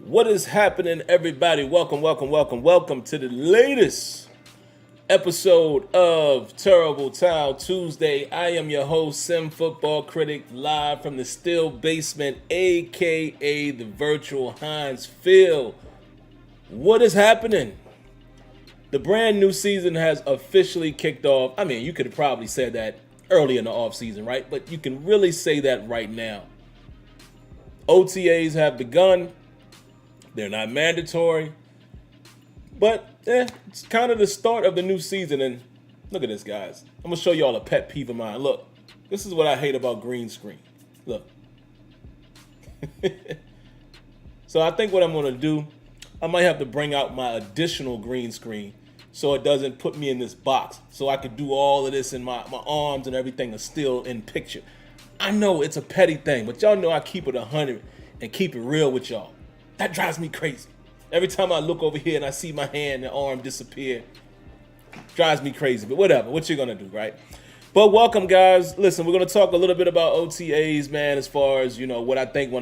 What is happening, everybody? Welcome to the latest episode of Terrible Towel Tuesday. I am your host, SimFBallCritic, live from the Steel Basement, aka the virtual Heinz Field. What is happening? The brand new season has officially kicked off. I mean, you could have probably said that early in the offseason, right? But you can really say that right now. OTAs have begun. They're not mandatory, but it's kind of the start of the new season. And look at this, guys. I'm going to show y'all a pet peeve of mine. Look, this is what I hate about green screen. Look. So I think what I'm going to do, I might have to bring out my additional green screen so it doesn't put me in this box. So I could do all of this and my arms and everything are still in picture. I know it's a petty thing, but y'all know I keep it 100 and keep it real with y'all. That drives me crazy. Every time I look over here and I see my hand and arm disappear, drives me crazy. But whatever, what you gonna do, right? But welcome, guys. Listen, we're gonna talk a little bit about OTAs, man, as far as, what I think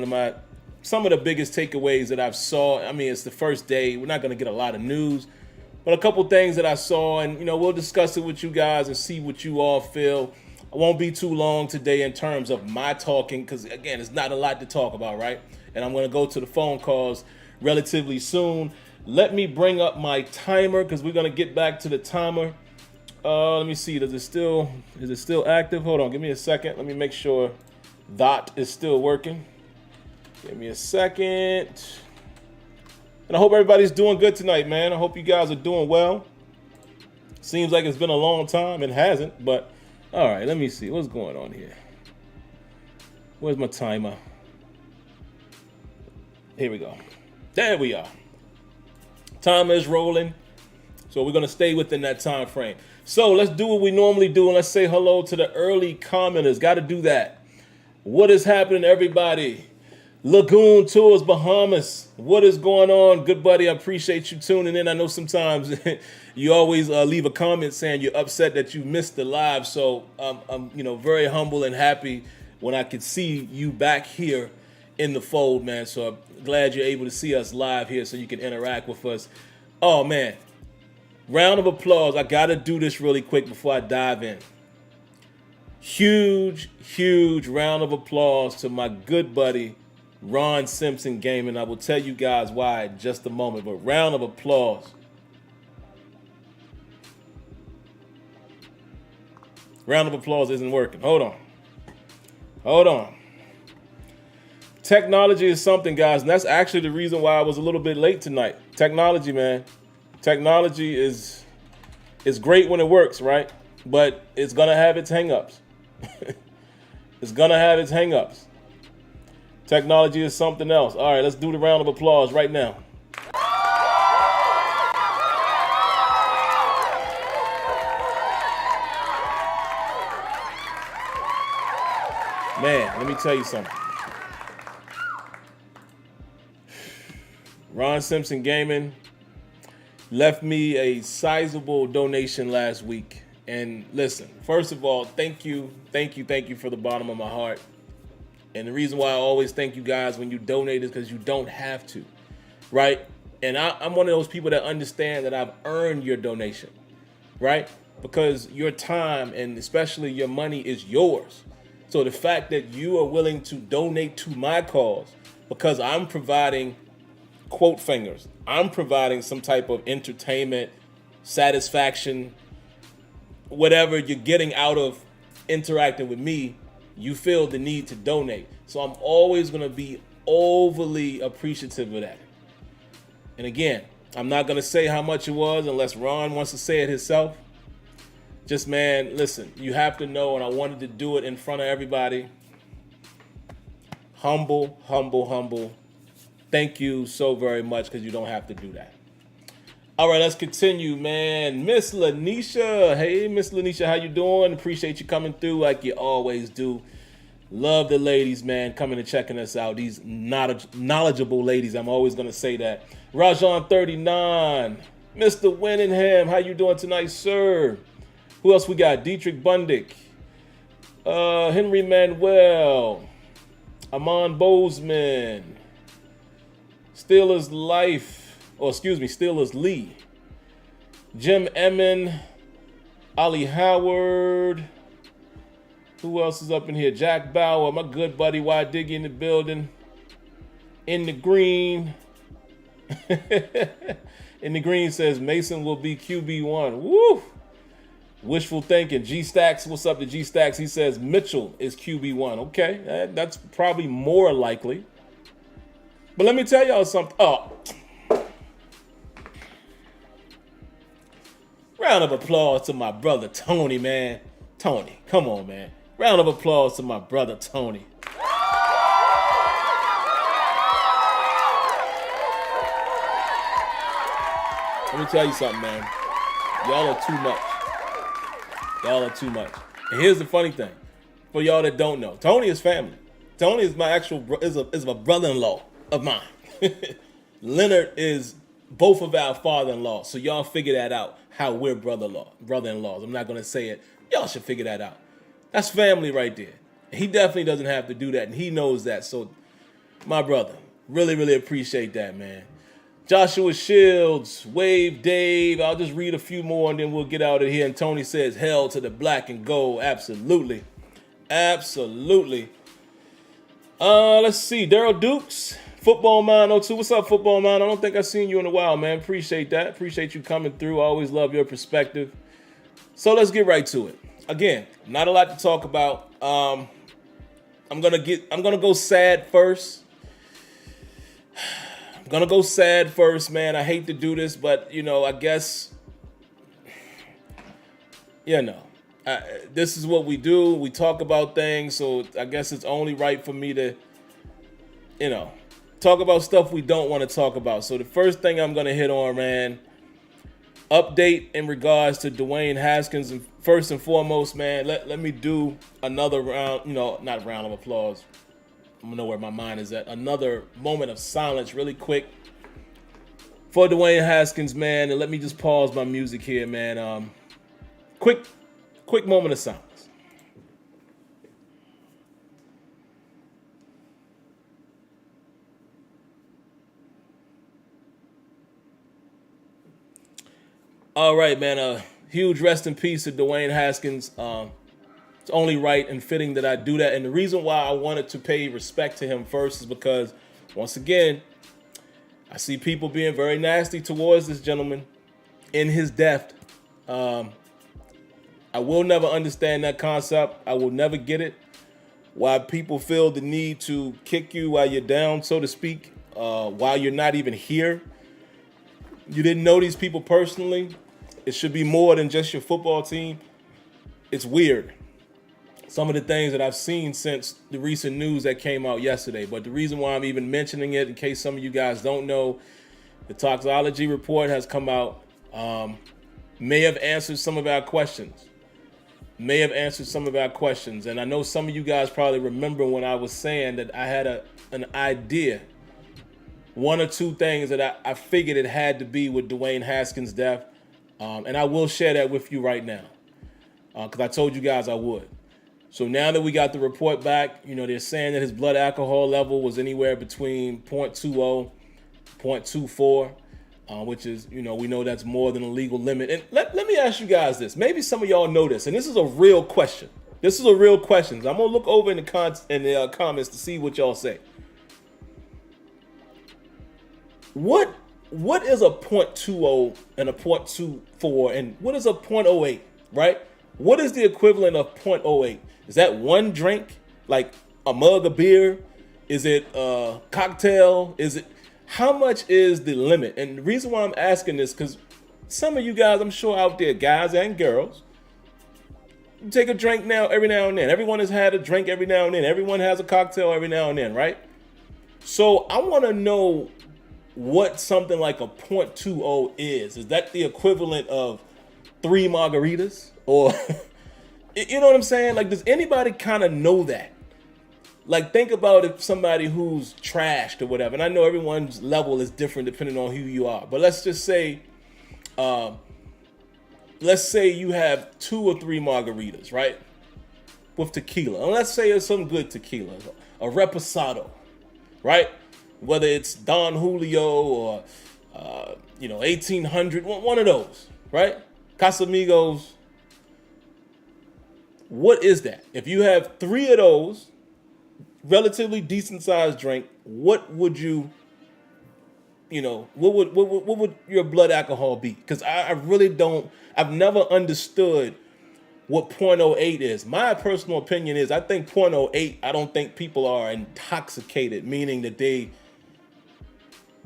some of the biggest takeaways that I've saw. I mean, it's the first day. We're not gonna get a lot of news, but a couple things that I saw, and, we'll discuss it with you guys and see what you all feel. I won't be too long today in terms of my talking because, again, it's not a lot to talk about, right? And I'm going to go to the phone calls relatively soon. Let me bring up my timer because we're going to get back to the timer. Let me see. Is it still active? Hold on. Give me a second. Let me make sure that is still working. Give me a second. And I hope everybody's doing good tonight, man. I hope you guys are doing well. Seems like it's been a long time. It hasn't, but all right. Let me see. What's going on here? Where's my timer? Here we go. There we are. Timer is rolling. So we're going to stay within that time frame. So let's do what we normally do and let's say hello to the early commenters. Got to do that. What is happening, everybody? Lagoon Tours, Bahamas. What is going on? Good buddy, I appreciate you tuning in. I know sometimes you always leave a comment saying you're upset that you missed the live. So I'm very humble and happy when I could see you back here in the fold, man. So I'm glad you're able to see us live here so you can interact with us. Oh, man. Round of applause. I got to do this really quick before I dive in. Huge round of applause to my good buddy, Ron Simpson Gaming. I will tell you guys why in just a moment, but round of applause. Round of applause isn't working. Hold on. Technology is something, guys, and that's actually the reason why I was a little bit late tonight. Technology, man. Technology is great when it works, right? But it's going to have its hang-ups. Technology is something else. All right, let's do the round of applause right now. Man, let me tell you something. Ron Simpson Gaming left me a sizable donation last week. And listen, first of all, thank you from the bottom of my heart. And the reason why I always thank you guys when you donate is because you don't have to, right? And I'm one of those people that understand that I've earned your donation, right? Because your time and especially your money is yours. So the fact that you are willing to donate to my cause because I'm providing quote fingers, I'm providing some type of entertainment, satisfaction, whatever you're getting out of interacting with me, you feel the need to donate. So I'm always going to be overly appreciative of that. And again, I'm not going to say how much it was unless Ron wants to say it himself. Just, man, listen, you have to know, and I wanted to do it in front of everybody. Humble. Thank you so very much because you don't have to do that. All right, let's continue, man. Miss Lanisha. Hey, Miss Lanisha, how you doing? Appreciate you coming through like you always do. Love the ladies, man, coming and checking us out. These knowledgeable ladies. I'm always going to say that. Rajon39. Mr. Winningham, how you doing tonight, sir? Who else we got? Dietrich Bundick. Henry Manuel. Amon Bozeman. Steelers Life, or excuse me, Steelers Lee. Jim Emmon, Ollie Howard. Who else is up in here? Jack Bauer, my good buddy Y Diggy in the building. In the green. In the green says Mason will be QB1. Woo! Wishful thinking. G Stacks, what's up to G Stacks? He says Mitchell is QB1. Okay, that's probably more likely. But let me tell y'all something. Oh. Round of applause to my brother Tony, man. Tony, come on, man. Round of applause to my brother Tony. Let me tell you something, man. Y'all are too much. Y'all are too much. And here's the funny thing. For y'all that don't know, Tony is family. Tony is my is my brother-in-law of mine. Leonard is both of our father-in-law. So y'all figure that out, how we're brother-in-laws. I'm not going to say it. Y'all should figure that out. That's family right there. He definitely doesn't have to do that, and he knows that. So, my brother, really, really appreciate that, man. Joshua Shields, Wave Dave. I'll just read a few more, and then we'll get out of here. And Tony says, hell to the black and gold. Absolutely. Absolutely. Let's see. Daryl Dukes, Football Mind 02. What's up, Football Mind? I don't think I've seen you in a while, man. Appreciate that. Appreciate you coming through. I always love your perspective. So let's get right to it. Again, not a lot to talk about. I'm gonna go sad first. I'm gonna go sad first, man. I hate to do this, but I guess this is what we do. We talk about things, so I guess it's only right for me to, talk about stuff we don't want to talk about. So the first thing I'm gonna hit on, man. Update in regards to Dwayne Haskins, and first and foremost, man, let me do another round, not a round of applause. I'm gonna know where my mind is at. Another moment of silence, really quick, for Dwayne Haskins, man. And let me just pause my music here, man. Quick moment of silence. All right, man. A huge rest in peace to Dwayne Haskins. It's only right and fitting that I do that. And the reason why I wanted to pay respect to him first is because, once again, I see people being very nasty towards this gentleman in his death. I will never understand that concept. I will never get it. Why people feel the need to kick you while you're down, so to speak, while you're not even here. You didn't know these people personally. It should be more than just your football team. It's weird. Some of the things that I've seen since the recent news that came out yesterday. But the reason why I'm even mentioning it, in case some of you guys don't know, the toxicology report has come out. May have answered some of our questions. And I know some of you guys probably remember when I was saying that I had an idea. One or two things that I figured it had to be with Dwayne Haskins' death. And I will share that with you right now. Because I told you guys I would. So now that we got the report back, they're saying that his blood alcohol level was anywhere between 0.20, 0.24, which is, we know that's more than a legal limit. And let me ask you guys this. Maybe some of y'all know this, and this is a real question. I'm going to look over in the comments to see what y'all say. What is a 0.20 and a 0.24, and what is a 0.08, right? What is the equivalent of 0.08? Is that one drink, like a mug of beer? Is it a cocktail? How much is the limit? And the reason why I'm asking this, because some of you guys, I'm sure out there, guys and girls, you take a drink every now and then. Everyone has had a drink every now and then. Everyone has a cocktail every now and then, right? So I want to know what something like a 0.20 is. Is that the equivalent of 3 margaritas? Or, you know what I'm saying? Like, does anybody kind of know that? Like, think about if somebody who's trashed or whatever. And I know everyone's level is different depending on who you are. But let's just say, you have 2 or 3 margaritas, right? With tequila. And let's say it's some good tequila, a reposado, right? whether it's Don Julio or 1800, one of those, right? Casamigos. What is that? If you have 3 of those, relatively decent sized drink, what would you, what would your blood alcohol be? Because I really don't, I've never understood what 0.08 is. My personal opinion is I think 0.08, I don't think people are intoxicated, meaning that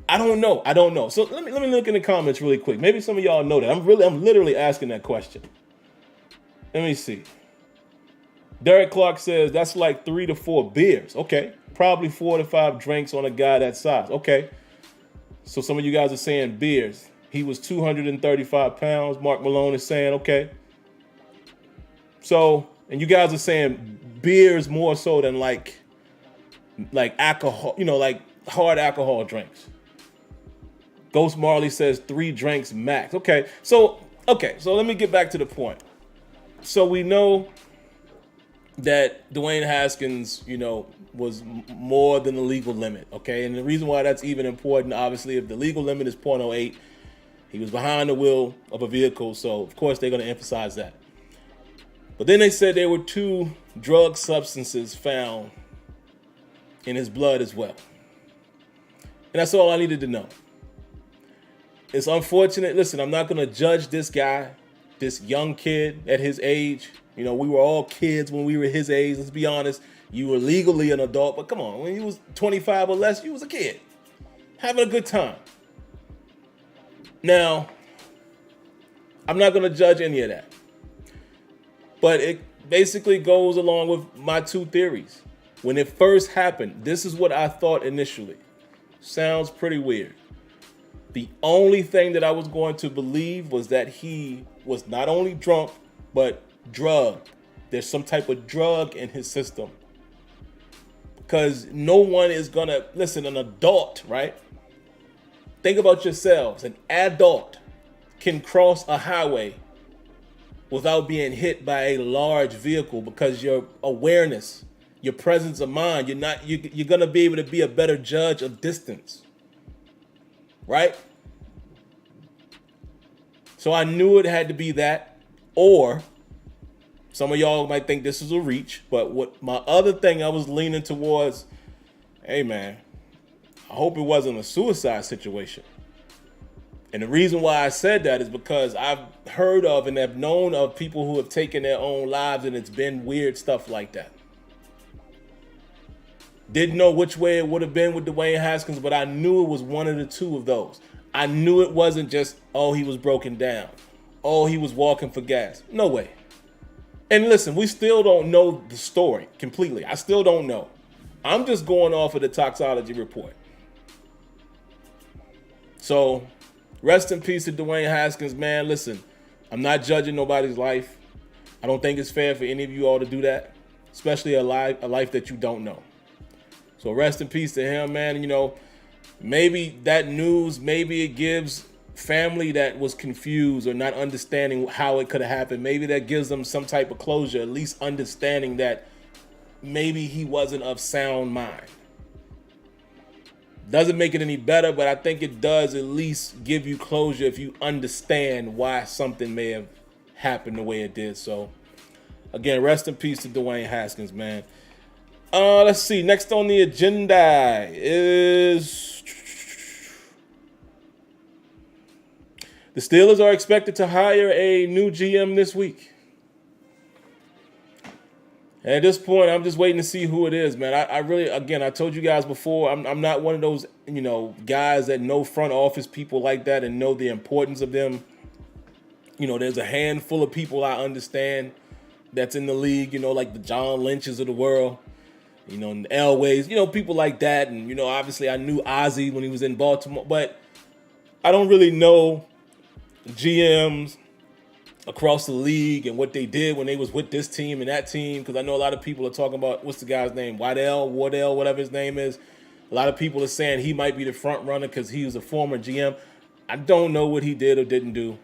I don't know. So let me look in the comments really quick. Maybe some of y'all know that. I'm literally asking that question. Let me see. Derek Clark says that's like 3 to 4 beers. Okay. Probably 4 to 5 drinks on a guy that size. Okay. So some of you guys are saying beers. He was 235 pounds. Mark Malone is saying, okay. So, and you guys are saying beers more so than like alcohol, like hard alcohol drinks. Ghost Marley says 3 drinks max. Okay. So let me get back to the point. So we know that Dwayne Haskins, was more than the legal limit, okay? And the reason why that's even important, obviously, if the legal limit is 0.08, he was behind the wheel of a vehicle, so of course they're going to emphasize that. But then they said there were 2 drug substances found in his blood as well. And that's all I needed to know. It's unfortunate. Listen, I'm not going to judge this guy, this young kid at his age. We were all kids when we were his age. Let's be honest. You were legally an adult, but come on, when you was 25 or less, you was a kid having a good time. Now, I'm not going to judge any of that. But it basically goes along with my 2 theories. When it first happened, this is what I thought initially. Sounds pretty weird. The only thing that I was going to believe was that he was not only drunk, but drugged. There's some type of drug in his system. Because no one is going to, listen, an adult, right? Think about yourselves. An adult can cross a highway without being hit by a large vehicle because your awareness, your presence of mind, you're going to be able to be a better judge of distance. Right? So I knew it had to be that, or some of y'all might think this is a reach, but what my other thing I was leaning towards, hey man, I hope it wasn't a suicide situation. And the reason why I said that is because I've heard of and have known of people who have taken their own lives, and it's been weird stuff like that. Didn't know which way it would have been with Dwayne Haskins, but I knew it was one of the 2 of those. I knew it wasn't just, oh, he was broken down. Oh, he was walking for gas. No way. And listen, we still don't know the story completely. I still don't know. I'm just going off of the toxicology report. So, rest in peace to Dwayne Haskins, man. Listen, I'm not judging nobody's life. I don't think it's fair for any of you all to do that, especially a life that you don't know. So rest in peace to him, man. Maybe that news, maybe it gives family that was confused or not understanding how it could have happened. Maybe that gives them some type of closure, at least understanding that maybe he wasn't of sound mind. Doesn't make it any better, but I think it does at least give you closure if you understand why something may have happened the way it did. So again, rest in peace to Dwayne Haskins, man. Let's see. Next on the agenda is the Steelers are expected to hire a new GM this week. And at this point, I'm just waiting to see who it is, man. I really, again, I told you guys before, I'm not one of those, guys that know front office people like that and know the importance of them. There's a handful of people I understand that's in the league, like the John Lynch's of the world. And Elways, people like that. And, obviously I knew Ozzie when he was in Baltimore, but I don't really know GMs across the league and what they did when they was with this team and that team. Because I know a lot of people are talking about, what's the guy's name? Wardell, whatever his name is. A lot of people are saying he might be the front runner because he was a former GM. I don't know what he did or didn't do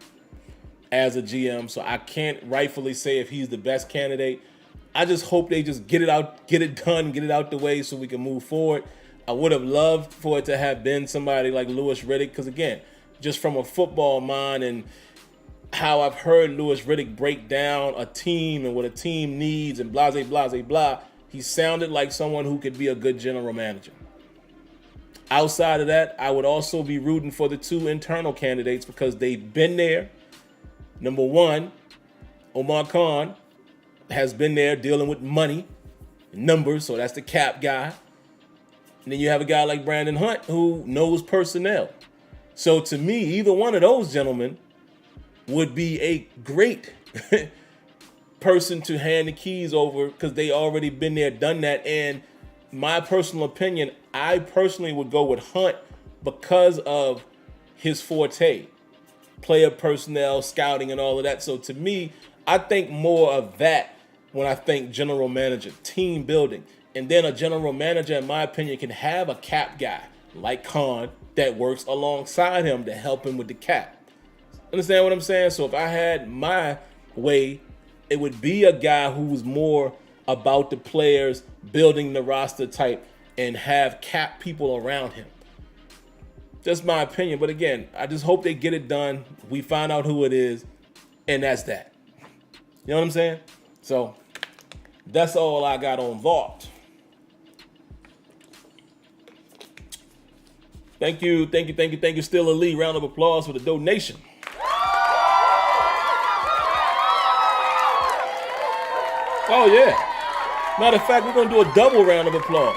as a GM, so I can't rightfully say if he's the best candidate. I just hope they just get it out, get it done, get it out the way so we can move forward. I would have loved for it to have been somebody like Louis Riddick, because again, just from a football mind and how I've heard Louis Riddick break down a team and what a team needs and blah, blah, blah, blah, he sounded like someone who could be a good general manager. Outside of that, I would also be rooting for the two internal candidates because they've been there. Number one, Omar Khan has been there dealing with money and numbers, so that's the cap guy. And then you have a guy like Brandon Hunt who knows personnel. So to me, either one of those gentlemen would be a great person to hand the keys over because they already been there, done that. And my personal opinion, I personally would go with Hunt because of his forte, player personnel, scouting, and all of that. So to me, I think more of that when I think general manager, team building. And then a general manager, in my opinion, can have a cap guy like Khan that works alongside him to help him with the cap. Understand what I'm saying? So if I had my way, it would be a guy who was more about the players, building the roster type, and have cap people around him. Just my opinion. But again, I just hope they get it done. We find out who it is, and that's that. You know what I'm saying? So that's all I got on Vault. Thank you. Still a Lee. Round of applause for the donation. Oh, yeah. Matter of fact, we're going to do a double round of applause.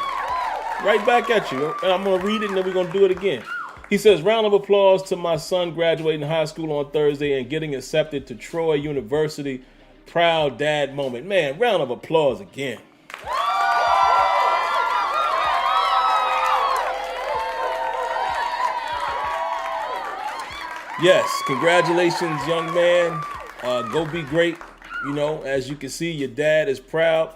Right back at you. And I'm going to read it, and then we're going to do it again. He says, round of applause to my son graduating high school on Thursday and getting accepted to Troy University. Proud dad moment. Man, round of applause again. Yes, congratulations, young man. Go be great. You know, as you can see, your dad is proud.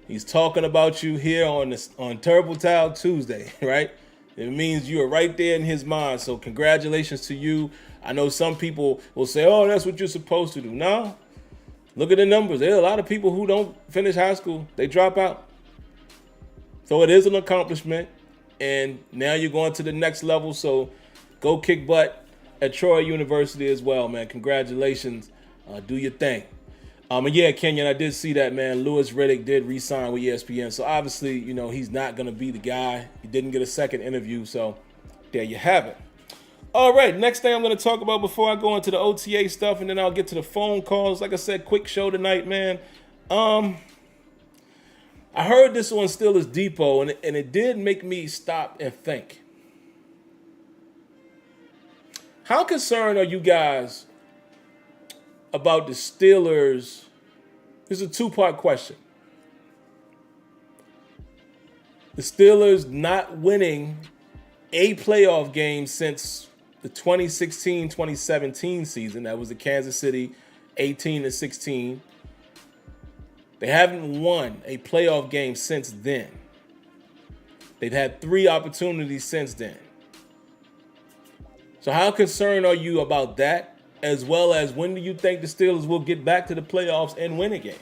He's talking about you here on Turbo Tile Tuesday, right? It means you are right there in his mind. So congratulations to you. I know some people will say, oh, that's what you're supposed to do. No, look at the numbers. There are a lot of people who don't finish high school. They drop out. So it is an accomplishment. And now you're going to the next level. So go kick butt at Troy University as well, man. Congratulations. Do your thing. And yeah, Kenyon, I did see that, man. Louis Riddick did re-sign with ESPN. So obviously, you know, he's not going to be the guy. He didn't get a second interview. So there you have it. All right, next thing I'm going to talk about before I go into the OTA stuff, and then I'll get to the phone calls. Like I said, quick show tonight, man. I heard this on Steelers Depot, and it did make me stop and think. How concerned are you guys about the Steelers? This is a two-part question. The Steelers not winning a playoff game since the 2016-2017 season. That was the Kansas City 18-16. They haven't won a playoff game since then. They've had 3 opportunities since then. So how concerned are you about that? As well as when do you think the Steelers will get back to the playoffs and win a game?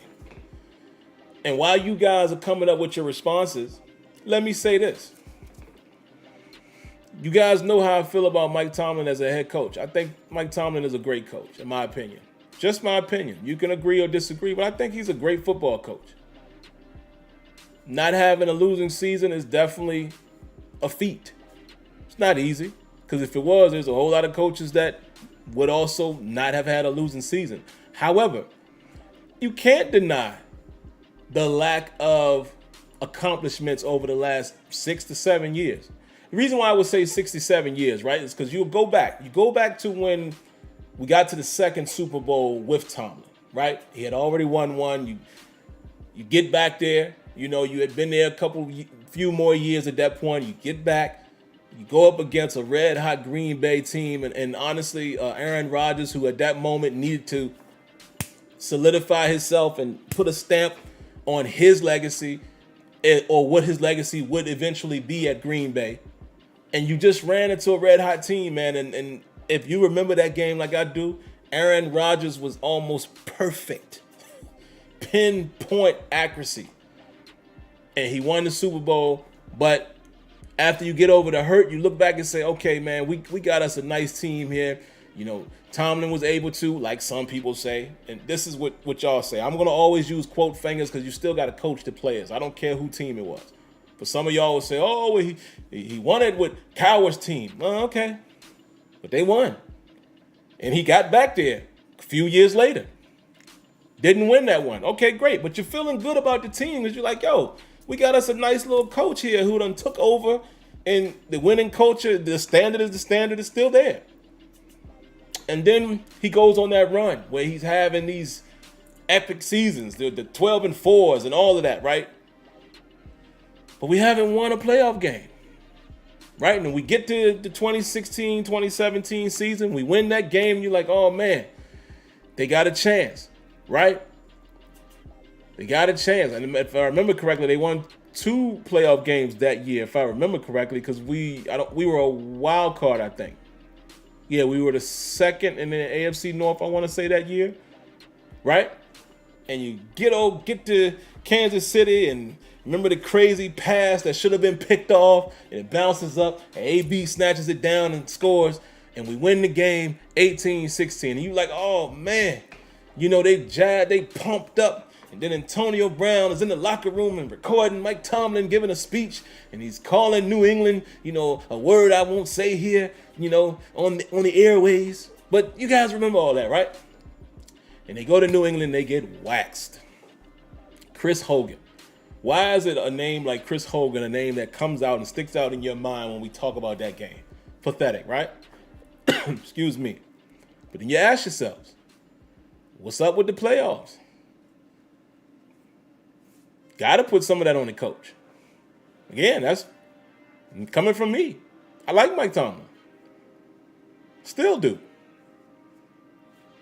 And while you guys are coming up with your responses, let me say this. You guys know how I feel about Mike Tomlin as a head coach. I think Mike Tomlin is a great coach, in my opinion. Just my opinion. You can agree or disagree, but I think he's a great football coach. Not having a losing season is definitely a feat. It's not easy, because if it was, there's a whole lot of coaches that would also not have had a losing season. However, you can't deny the lack of accomplishments over the last 6 to 7 years. The reason why I would say 6 to 7 years, right, is because you go back to when we got to the second Super Bowl with Tomlin, right? He had already won one. You get back there. You know, you had been there few more years at that point. You get back. You go up against a red-hot Green Bay team, and honestly, Aaron Rodgers, who at that moment needed to solidify himself and put a stamp on his legacy, or what his legacy would eventually be at Green Bay. And you just ran into a red-hot team, man. And if you remember that game like I do, Aaron Rodgers was almost perfect. Pinpoint accuracy. And he won the Super Bowl, but after you get over the hurt, you look back and say, okay, man, we got us a nice team here. You know, Tomlin was able to, like some people say, and this is what y'all say. I'm going to always use quote fingers because you still got to coach the players. I don't care who team it was. But some of y'all will say, oh, he won it with Cowher's team. Well, okay. But they won. And he got back there a few years later. Didn't win that one. Okay, great. But you're feeling good about the team because you're like, yo, we got us a nice little coach here who done took over, and the winning culture, the standard is still there. And then he goes on that run where he's having these epic seasons, the 12-4s and all of that, right? But we haven't won a playoff game, right? And we get to the 2016, 2017 season, we win that game, and you're like, oh, man, they got a chance, right? They got a chance. And if I remember correctly, they won 2 playoff games that year, if I remember correctly, because we were a wild card, I think. Yeah, we were the second in the AFC North, I want to say, that year, right? And you get to Kansas City, and remember the crazy pass that should have been picked off, and it bounces up, and AB snatches it down and scores, and we win the game 18-16. And you're like, oh, man, you know, they pumped up. And then Antonio Brown is in the locker room and recording Mike Tomlin giving a speech, and he's calling New England, you know, a word I won't say here, you know, on the airways. But you guys remember all that, right? And they go to New England, they get waxed. Chris Hogan. Why is it a name like Chris Hogan, a name that comes out and sticks out in your mind when we talk about that game? Pathetic, right? Excuse me. But then you ask yourselves, what's up with the playoffs? Got to put some of that on the coach. Again, that's coming from me. I like Mike Tomlin. Still do.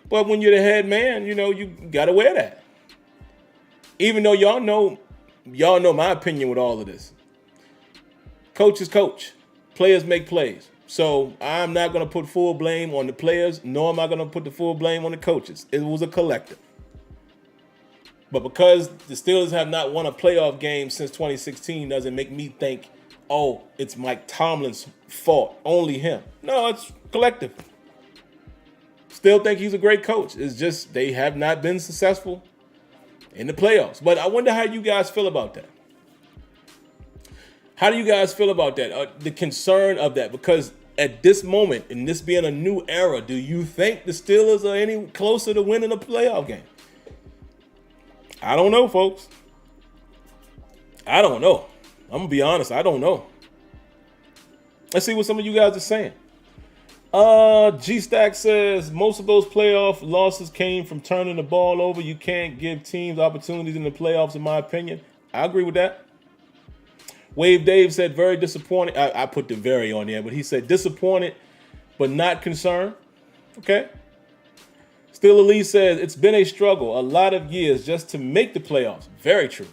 But when you're the head man, you know, you got to wear that. Even though y'all know my opinion with all of this. Coach is coach. Players make plays. So I'm not going to put full blame on the players, nor am I going to put the full blame on the coaches. It was a collective. But because the Steelers have not won a playoff game since 2016 doesn't make me think, oh, it's Mike Tomlin's fault, only him. No, it's collective. Still think he's a great coach. It's just they have not been successful in the playoffs. But I wonder how you guys feel about that. How do you guys feel about that? The concern of that? Because at this moment, in this being a new era, do you think the Steelers are any closer to winning a playoff game? I don't know, folks. I don't know. I'm going to be honest. I don't know. Let's see what some of you guys are saying. G-Stack says, most of those playoff losses came from turning the ball over. You can't give teams opportunities in the playoffs, in my opinion. I agree with that. Wave Dave said, very disappointed. I put the very on there, but he said disappointed, but not concerned. Okay. Still Elise says, it's been a struggle, a lot of years just to make the playoffs. Very true.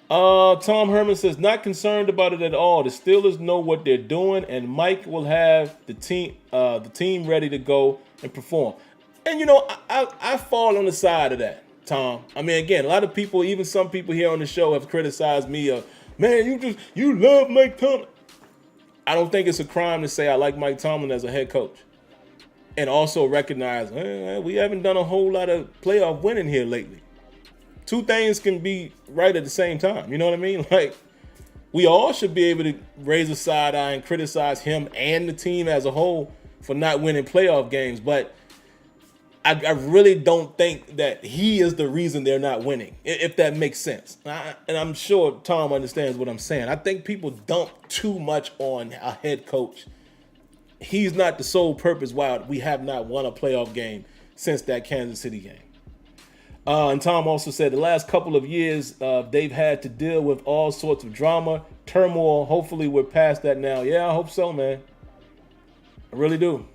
Tom Herman says, not concerned about it at all. The Steelers know what they're doing, and Mike will have the team ready to go and perform. And, you know, I fall on the side of that, Tom. I mean, again, a lot of people, even some people here on the show have criticized me of, man, you love Mike Tomlin. I don't think it's a crime to say I like Mike Tomlin as a head coach. And also recognize, we haven't done a whole lot of playoff winning here lately. Two things can be right at the same time. You know what I mean? Like, we all should be able to raise a side eye and criticize him and the team as a whole for not winning playoff games. But I really don't think that he is the reason they're not winning, if that makes sense. And I'm sure Tom understands what I'm saying. I think people dump too much on a head coach. He's not the sole purpose why we have not won a playoff game since that Kansas City game. And Tom also said the last couple of years, they've had to deal with all sorts of drama, turmoil. Hopefully we're past that now. Yeah, I hope so, man. I really do.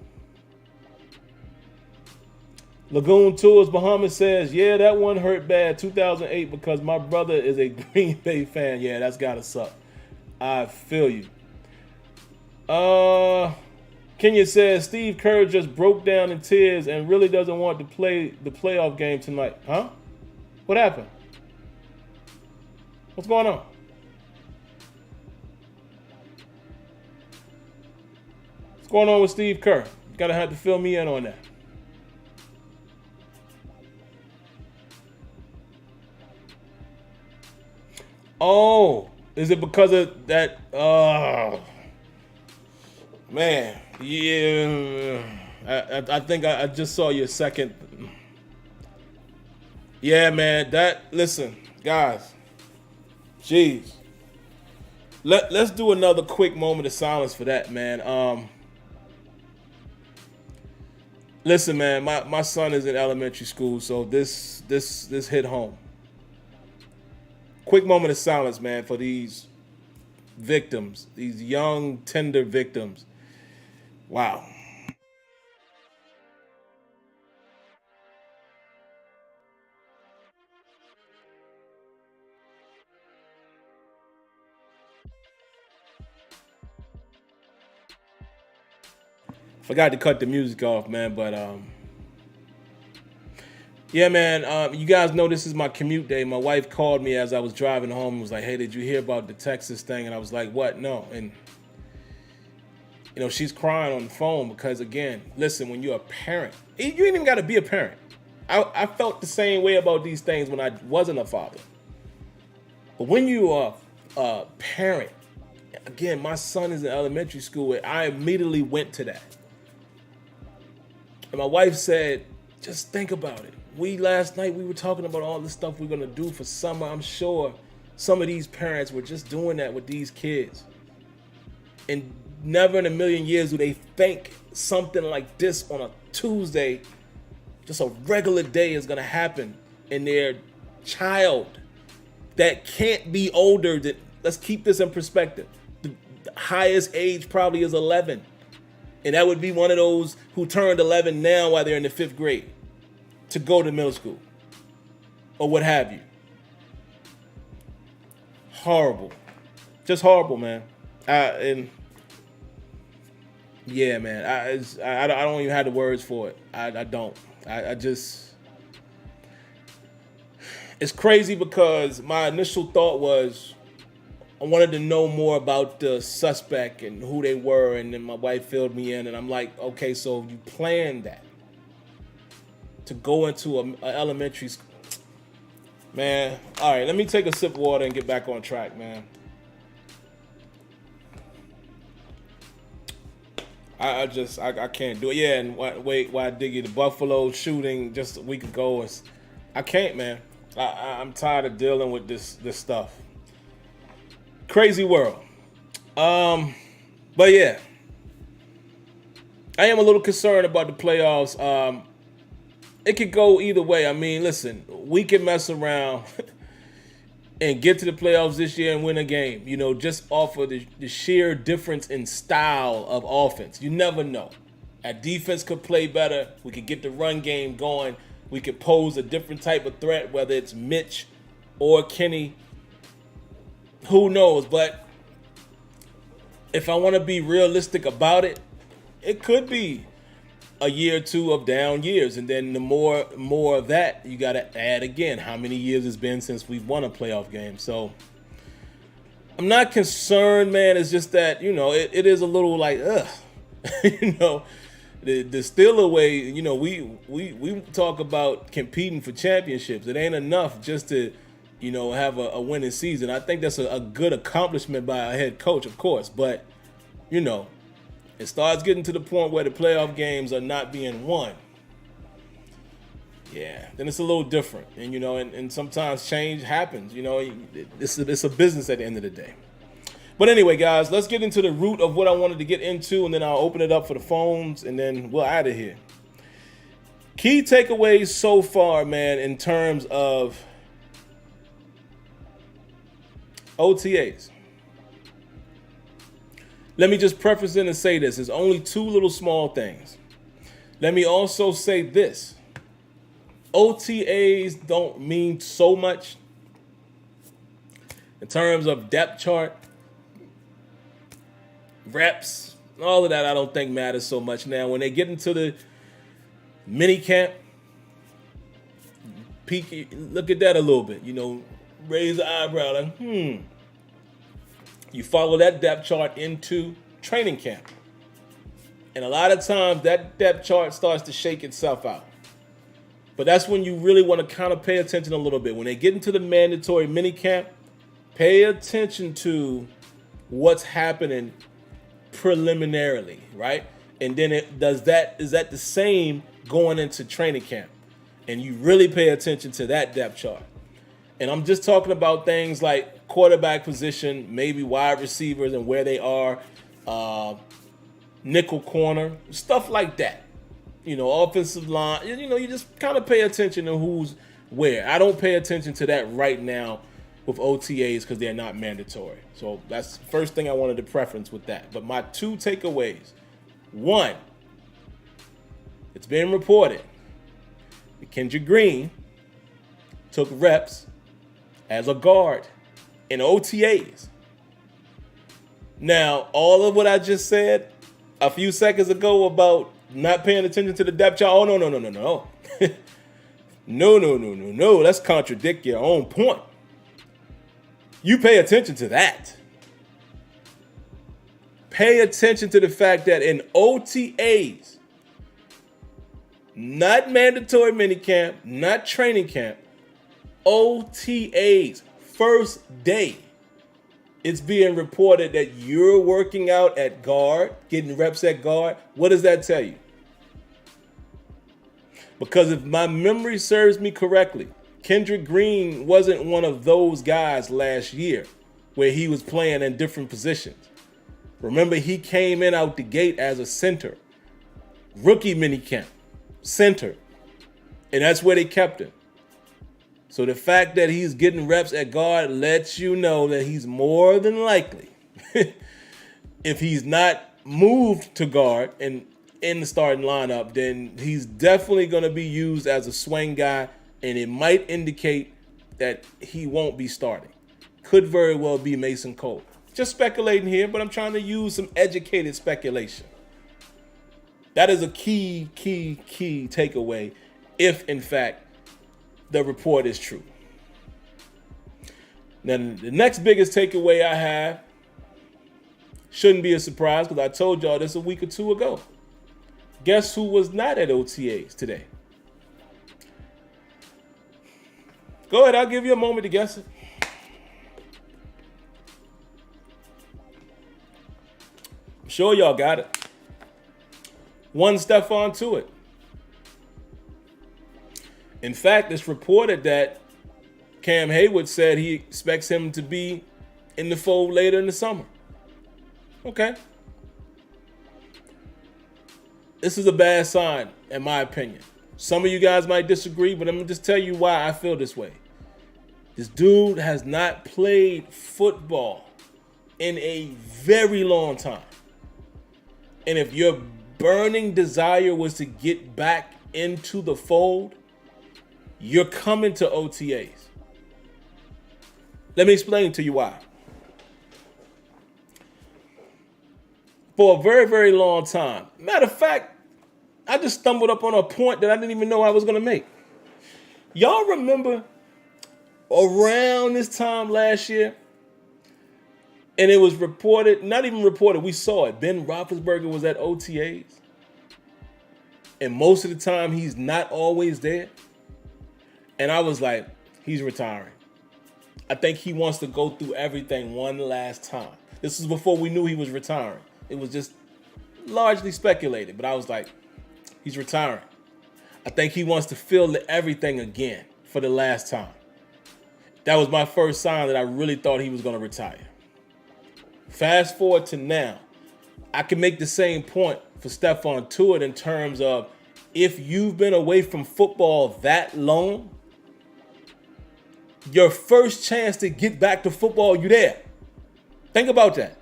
Lagoon Tours Bahamas says, yeah, that one hurt bad, 2008, because my brother is a Green Bay fan. Yeah, that's got to suck. I feel you. Kenya says, Steve Kerr just broke down in tears and really doesn't want to play the playoff game tonight. Huh? What happened? What's going on? What's going on with Steve Kerr? Gotta have to fill me in on that. Oh, is it because of that? Man, yeah. I think I just saw your second. Yeah, man. Listen, guys. Jeez. Let's do another quick moment of silence for that, man. Listen, man. My son is in elementary school, so this hit home. Quick moment of silence, man, for these victims, these young, tender victims. Wow. Forgot to cut the music off, man, but yeah, man. You guys know this is my commute day. My wife called me as I was driving home and was like, "Hey, did you hear about the Texas thing?" And I was like, "What? No." And she's crying on the phone because, again, listen, when you're a parent, you ain't even got to be a parent. I felt the same way about these things when I wasn't a father. But when you are a parent, again, my son is in elementary school, and I immediately went to that. And my wife said, just think about it. Last night we were talking about all the stuff we're gonna do for summer. I'm sure some of these parents were just doing that with these kids. And never in a million years do they think something like this on a Tuesday, just a regular day, is gonna happen in their child that can't be older than, let's keep this in perspective. The highest age probably is 11. And that would be one of those who turned 11 now while they're in the 5th grade to go to middle school or what have you. Horrible. Just horrible, man. And yeah, man, I don't even have the words for it. I don't. I just, it's crazy because my initial thought was, I wanted to know more about the suspect and who they were, and then my wife filled me in, and I'm like, okay, so you planned that to go into an elementary school. Man, all right, let me take a sip of water and get back on track, man. I can't do it. Yeah, and wait, why Diggy, the Buffalo shooting just a week ago, I can't, man. I'm tired of dealing with this stuff. Crazy world. But yeah, I am a little concerned about the playoffs. It could go either way. I mean, listen, we can mess around and get to the playoffs this year and win a game, just off of the sheer difference in style of offense. You never know. Our defense could play better. We could get the run game going. We could pose a different type of threat, whether it's Mitch or Kenny. Who knows? But if I want to be realistic about it, it could be a year or two of down years. And then the more of that, you got to add again how many years it's been since we've won a playoff game. So I'm not concerned, man. It's just that, it is a little like, ugh. The Steeler way, we talk about competing for championships. It ain't enough just to have a winning season. I think that's a good accomplishment by a head coach, of course. But, it starts getting to the point where the playoff games are not being won. Yeah, then it's a little different. And, and sometimes change happens. It's a business at the end of the day. But anyway, guys, let's get into the root of what I wanted to get into, and then I'll open it up for the phones, and then we're out of here. Key takeaways so far, man, in terms of OTAs. Let me just preface in and say this. There's only two little small things. Let me also say this. OTAs don't mean so much in terms of depth chart, reps, all of that I don't think matters so much now. When they get into the mini camp, peek, look at that a little bit, raise the eyebrow like, You follow that depth chart into training camp. And a lot of times that depth chart starts to shake itself out. But that's when you really want to kind of pay attention a little bit. When they get into the mandatory minicamp, pay attention to what's happening preliminarily, right? And then is that the same going into training camp? And you really pay attention to that depth chart. And I'm just talking about things like quarterback position, maybe wide receivers and where they are, nickel corner, stuff like that. Offensive line, you just kind of pay attention to who's where. I don't pay attention to that right now with OTAs because they're not mandatory. So that's the first thing I wanted to preference with that. But my two takeaways. One, it's been reported that Kendrick Green took reps as a guard in OTAs. Now, all of what I just said a few seconds ago about not paying attention to the depth chart, oh, no. No. Let's contradict your own point. You pay attention to that. Pay attention to the fact that in OTAs, not mandatory minicamp, not training camp, OTAs, first day, it's being reported that you're working out at guard, getting reps at guard. What does that tell you? Because if my memory serves me correctly, Kendrick Green wasn't one of those guys last year where he was playing in different positions. Remember, he came in out the gate as a center. Rookie minicamp, center. And that's where they kept him. So the fact that he's getting reps at guard lets you know that he's more than likely, if he's not moved to guard and in the starting lineup, then he's definitely going to be used as a swing guy, and it might indicate that he won't be starting. Could very well be Mason Cole. Just speculating here, but I'm trying to use some educated speculation. That is a key takeaway if, in fact, the report is true. Now, the next biggest takeaway I have shouldn't be a surprise because I told y'all this a week or two ago. Guess who was not at OTAs today? Go ahead, I'll give you a moment to guess it. I'm sure y'all got it. One Stephon Tuitt. In fact, it's reported that Cam Hayward said he expects him to be in the fold later in the summer. Okay. This is a bad sign, in my opinion. Some of you guys might disagree, but I'm going to just tell you why I feel this way. This dude has not played football in a very long time. And if your burning desire was to get back into the fold, you're coming to OTAs. Let me explain to you why. For a very, very long time. Matter of fact, I just stumbled up on a point that I didn't even know I was going to make. Y'all remember around this time last year, and it was reported, not even reported, we saw it. Ben Roethlisberger was at OTAs. And most of the time, he's not always there. And I was like, he's retiring. I think he wants to go through everything one last time. This is before we knew he was retiring. It was just largely speculated, but I was like, he's retiring. I think he wants to feel everything again for the last time. That was my first sign that I really thought he was going to retire. Fast forward to now, I can make the same point for Stephon Tuitt in terms of if you've been away from football that long, your first chance to get back to football, you there. Think about that.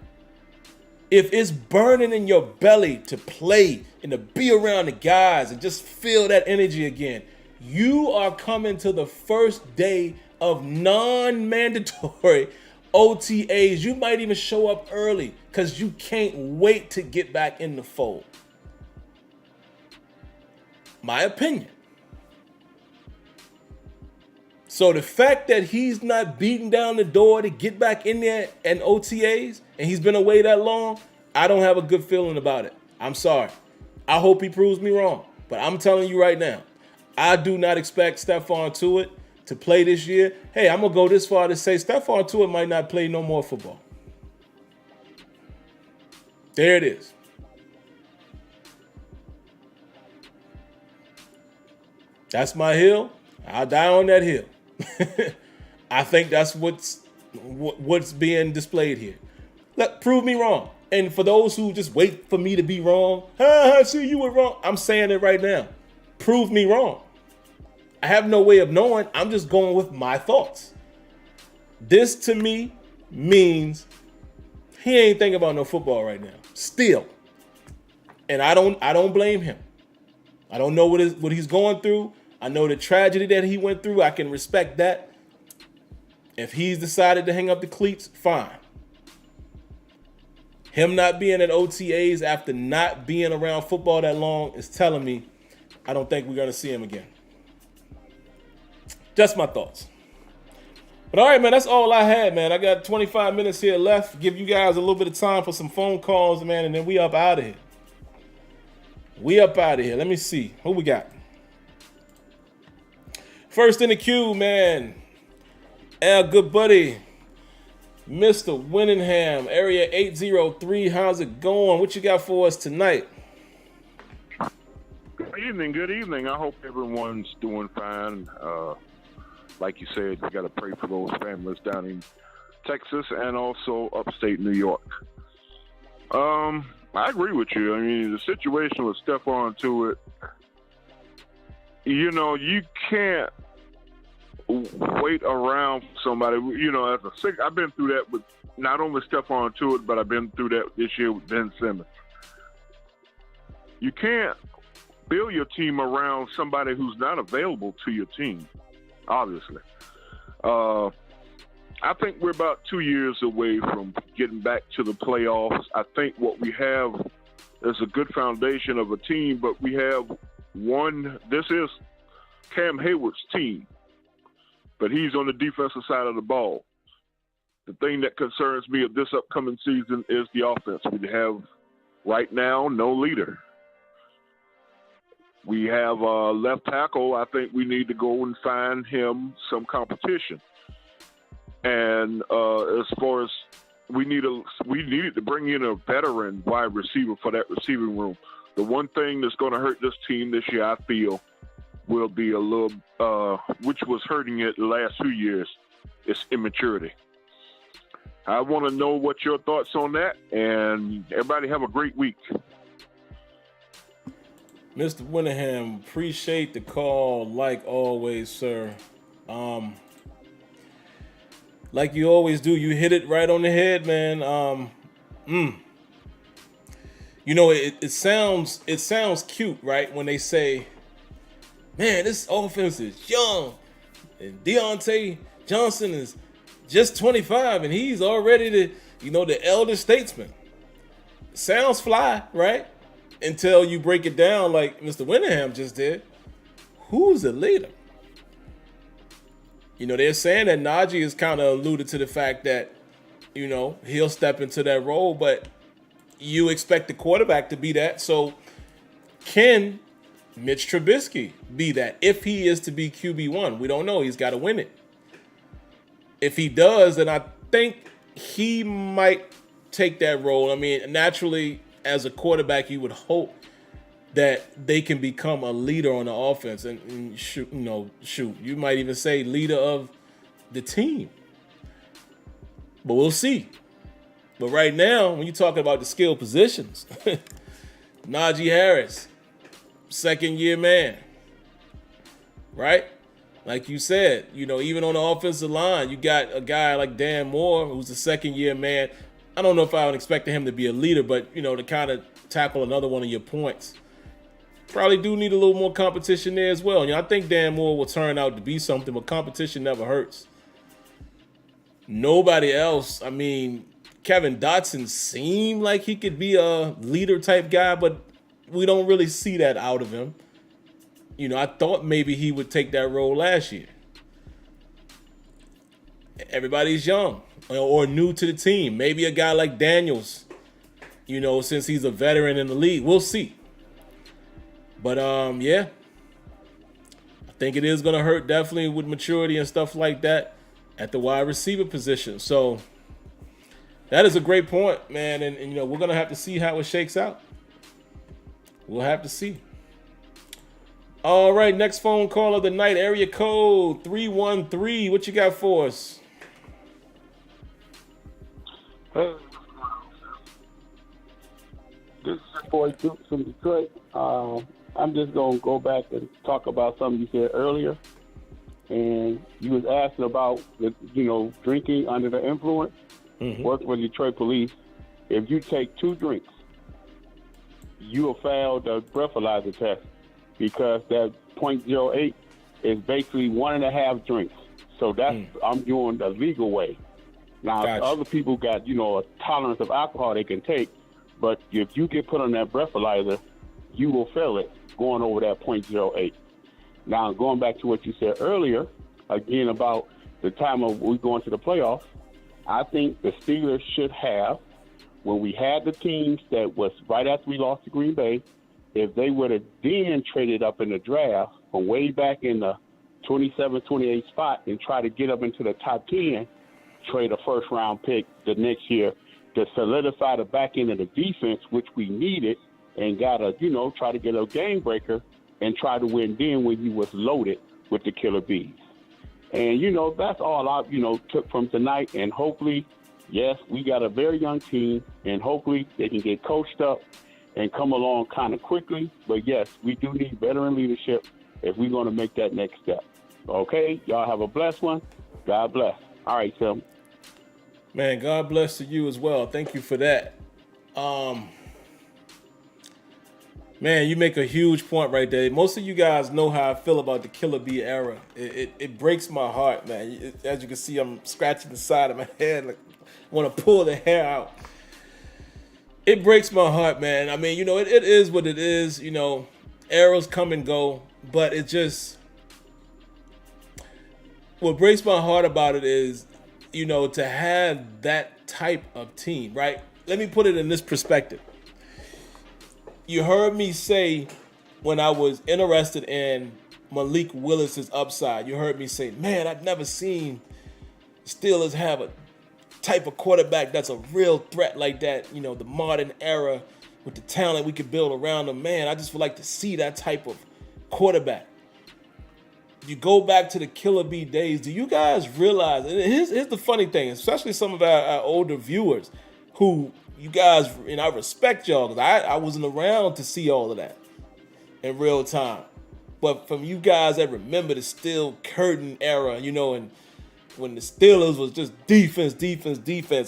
If it's burning in your belly to play and to be around the guys and just feel that energy again, you are coming to the first day of non-mandatory OTAs. You might even show up early because you can't wait to get back in the fold. My opinion. So the fact that he's not beating down the door to get back in there and OTAs, and he's been away that long, I don't have a good feeling about it. I'm sorry. I hope he proves me wrong. But I'm telling you right now, I do not expect Stephon Tuitt to play this year. Hey, I'm going to go this far to say Stephon Tuitt might not play no more football. There it is. That's my hill. I'll die on that hill. I think that's what's being displayed here. Prove me wrong. And for those who just wait for me to be wrong, see, you were wrong. I'm saying it right now. Prove me wrong. I have no way of knowing. I'm just going with my thoughts. This to me means he ain't thinking about no football right now. Still. And I don't blame him. I don't know what he's going through. I know the tragedy that he went through. I can respect that. If he's decided to hang up the cleats, fine. Him not being at OTAs after not being around football that long is telling me I don't think we're going to see him again. Just my thoughts. But all right, man, that's all I had, man. I got 25 minutes here left. Give you guys a little bit of time for some phone calls, man, and then we up out of here. Let me see. Who we got? First in the queue, man. Our good buddy, Mr. Winningham, area 803. How's it going? What you got for us tonight? Good evening. I hope everyone's doing fine. Like you said, you got to pray for those families down in Texas and also upstate New York. I agree with you. I mean, the situation with Stephon Tuitt, you can't wait around for somebody. I've been through that with not only Stephon Tuitt, but I've been through that this year with Ben Simmons. You can't build your team around somebody who's not available to your team, obviously. I think we're about 2 years away from getting back to the playoffs. I think what we have is a good foundation of a team, but we have this is Cam Hayward's team, but he's on the defensive side of the ball. The thing that concerns me of this upcoming season is the offense. We have right now no leader. We have a left tackle. I think we need to go and find him some competition. And as far as we needed to bring in a veteran wide receiver for that receiving room. The one thing that's going to hurt this team this year, I feel, will be a little, which was hurting it the last 2 years, is immaturity. I want to know what your thoughts on that, and everybody have a great week. Mr. Winningham, appreciate the call like always, sir. Like you always do, you hit it right on the head, man. It sounds cute, right? When they say, man, this offense is young, and Deontay Johnson is just 25, and he's already the elder statesman. Sounds fly, right? Until you break it down like Mr. Winningham just did. Who's the leader? They're saying that Najee has kind of alluded to the fact that, he'll step into that role, but you expect the quarterback to be that. So can Mitch Trubisky be that if he is to be QB1? We don't know. He's got to win it. If he does, then I think he might take that role. I mean, naturally, as a quarterback, you would hope that they can become a leader on the offense and shoot, you might even say leader of the team. But we'll see. But right now, when you're talking about the skill positions, Najee Harris, second-year man, right? Like you said, even on the offensive line, you got a guy like Dan Moore, who's a second-year man. I don't know if I would expect him to be a leader, but, to kind of tackle another one of your points. Probably do need a little more competition there as well. I think Dan Moore will turn out to be something, but competition never hurts. Nobody else, Kevin Dotson seemed like he could be a leader type guy, but we don't really see that out of him. I thought maybe he would take that role last year. Everybody's young or new to the team. Maybe a guy like Daniels, since he's a veteran in the league. We'll see. But yeah, I think it is going to hurt definitely with maturity and stuff like that at the wide receiver position. So that is a great point, man. And you know, we're going to have to see how it shakes out. We'll have to see. All right, next phone call of the night, area code 313. What you got for us? Hey, this is your boy Dukes from Detroit. I'm just going to go back and talk about something you said earlier. And you was asking about, drinking under the influence. Work for Detroit police. If you take 2 drinks, you will fail the breathalyzer test because that .08 is basically 1.5 drinks. So that's I'm doing the legal way. Now, Gotcha. Other people got, a tolerance of alcohol they can take, but if you get put on that breathalyzer, you will fail it going over that .08. Now, going back to what you said earlier, again, about the time of we going to the playoffs, I think the Steelers should have, when we had the teams that was right after we lost to Green Bay, if they would have then traded up in the draft from way back in the 27, 28 spot and try to get up into the top 10, trade a first-round pick the next year to solidify the back end of the defense, which we needed, and got to, try to get a game breaker and try to win then when you was loaded with the killer bees. And, that's all I, took from tonight. And hopefully, yes, we got a very young team, and hopefully they can get coached up and come along kind of quickly. But, yes, we do need veteran leadership if we're going to make that next step. Okay? Y'all have a blessed one. God bless. All right, Tim. Man, God bless to you as well. Thank you for that. Man, you make a huge point right there. Most of you guys know how I feel about the Killer Bee era. It breaks my heart, man. As you can see, I'm scratching the side of my head. Like, I want to pull the hair out. It breaks my heart, man. I mean, it is what it is. Eras come and go, but it just... What breaks my heart about it is, to have that type of team, right? Let me put it in this perspective. You heard me say when I was interested in Malik Willis's upside, you heard me say, man, I've never seen Steelers have a type of quarterback that's a real threat like that, the modern era with the talent we could build around them. Man, I just would like to see that type of quarterback. You go back to the Killer Bee days, do you guys realize, and here's the funny thing, especially some of our older viewers who you guys, and I respect y'all because I wasn't around to see all of that in real time. But from you guys that remember the Steel Curtain era, and when the Steelers was just defense,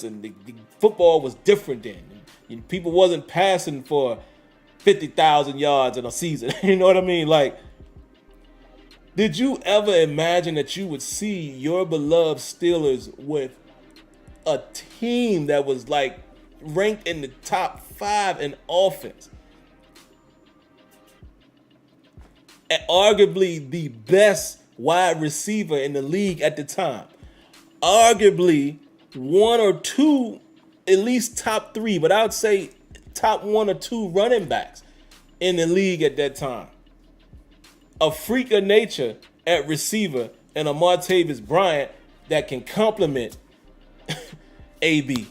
and the football was different then. And people wasn't passing for 50,000 yards in a season. You know what I mean? Like, did you ever imagine that you would see your beloved Steelers with a team that was like ranked in the top 5 in offense? And arguably the best wide receiver in the league at the time. Arguably 1 or 2, at least top 3, but I would say top 1 or 2 running backs in the league at that time. A freak of nature at receiver and a Martavis Bryant that can complement AB,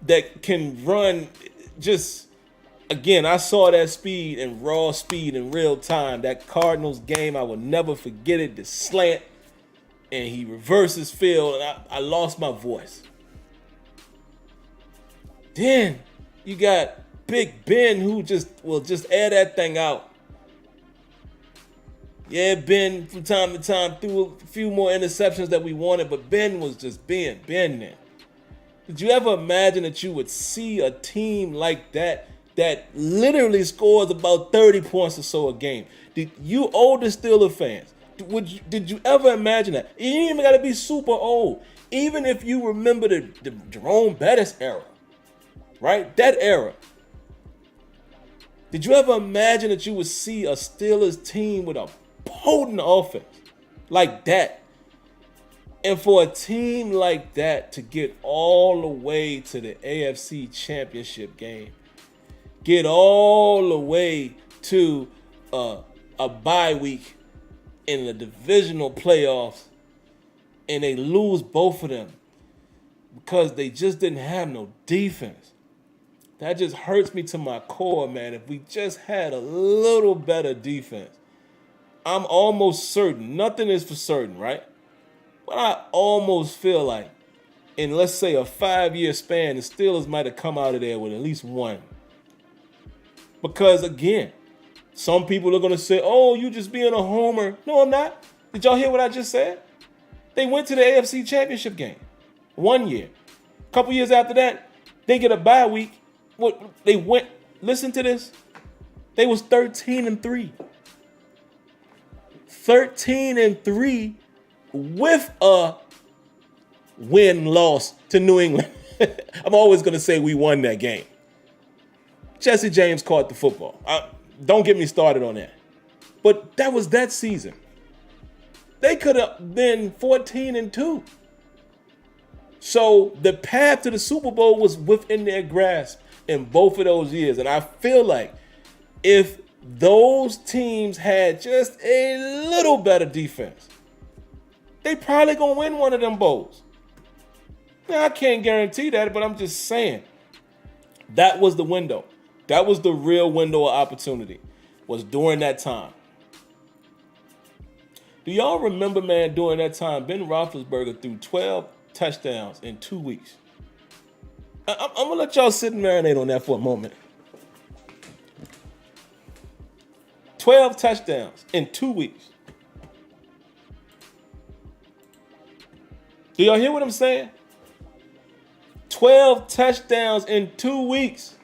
that can run just, again, I saw that speed and raw speed in real time. That Cardinals game, I will never forget it, the slant, and he reverses field, and I lost my voice. Then you got Big Ben, who will just air that thing out. Yeah, Ben from time to time threw a few more interceptions that we wanted, but Ben was just Ben then. Did you ever imagine that you would see a team like that literally scores about 30 points or so a game? Did you older Steelers fans, did you ever imagine that? You ain't even got to be super old. Even if you remember the Jerome Bettis era, right? That era. Did you ever imagine that you would see a Steelers team with a potent offense like that? And for a team like that to get all the way to the AFC Championship game, get all the way to a bye week in the divisional playoffs and they lose both of them because they just didn't have no defense. That just hurts me to my core, man. If we just had a little better defense, I'm almost certain, nothing is for certain, right? But I almost feel like in, let's say, a 5-year span, the Steelers might have come out of there with at least one. Because, again, some people are going to say, oh, you just being a homer. No, I'm not. Did y'all hear what I just said? They went to the AFC Championship game 1 year. A couple years after that, they get a bye week. They went, listen to this, they was 13-3. 13-3 with a win-loss to New England. I'm always going to say we won that game. Jesse James caught the football. Don't get me started on that. But that was that season. They could have been 14-2. So the path to the Super Bowl was within their grasp in both of those years. And I feel like if those teams had just a little better defense, they probably going to win one of them bowls. Now, I can't guarantee that, but I'm just saying that was the window. That was the real window of opportunity, was during that time. Do y'all remember, man, during that time, Ben Roethlisberger threw 12 touchdowns in 2 weeks? I'm going to let y'all sit and marinate on that for a moment. 12 touchdowns in 2 weeks. Do y'all hear what I'm saying? 12 touchdowns in 2 weeks.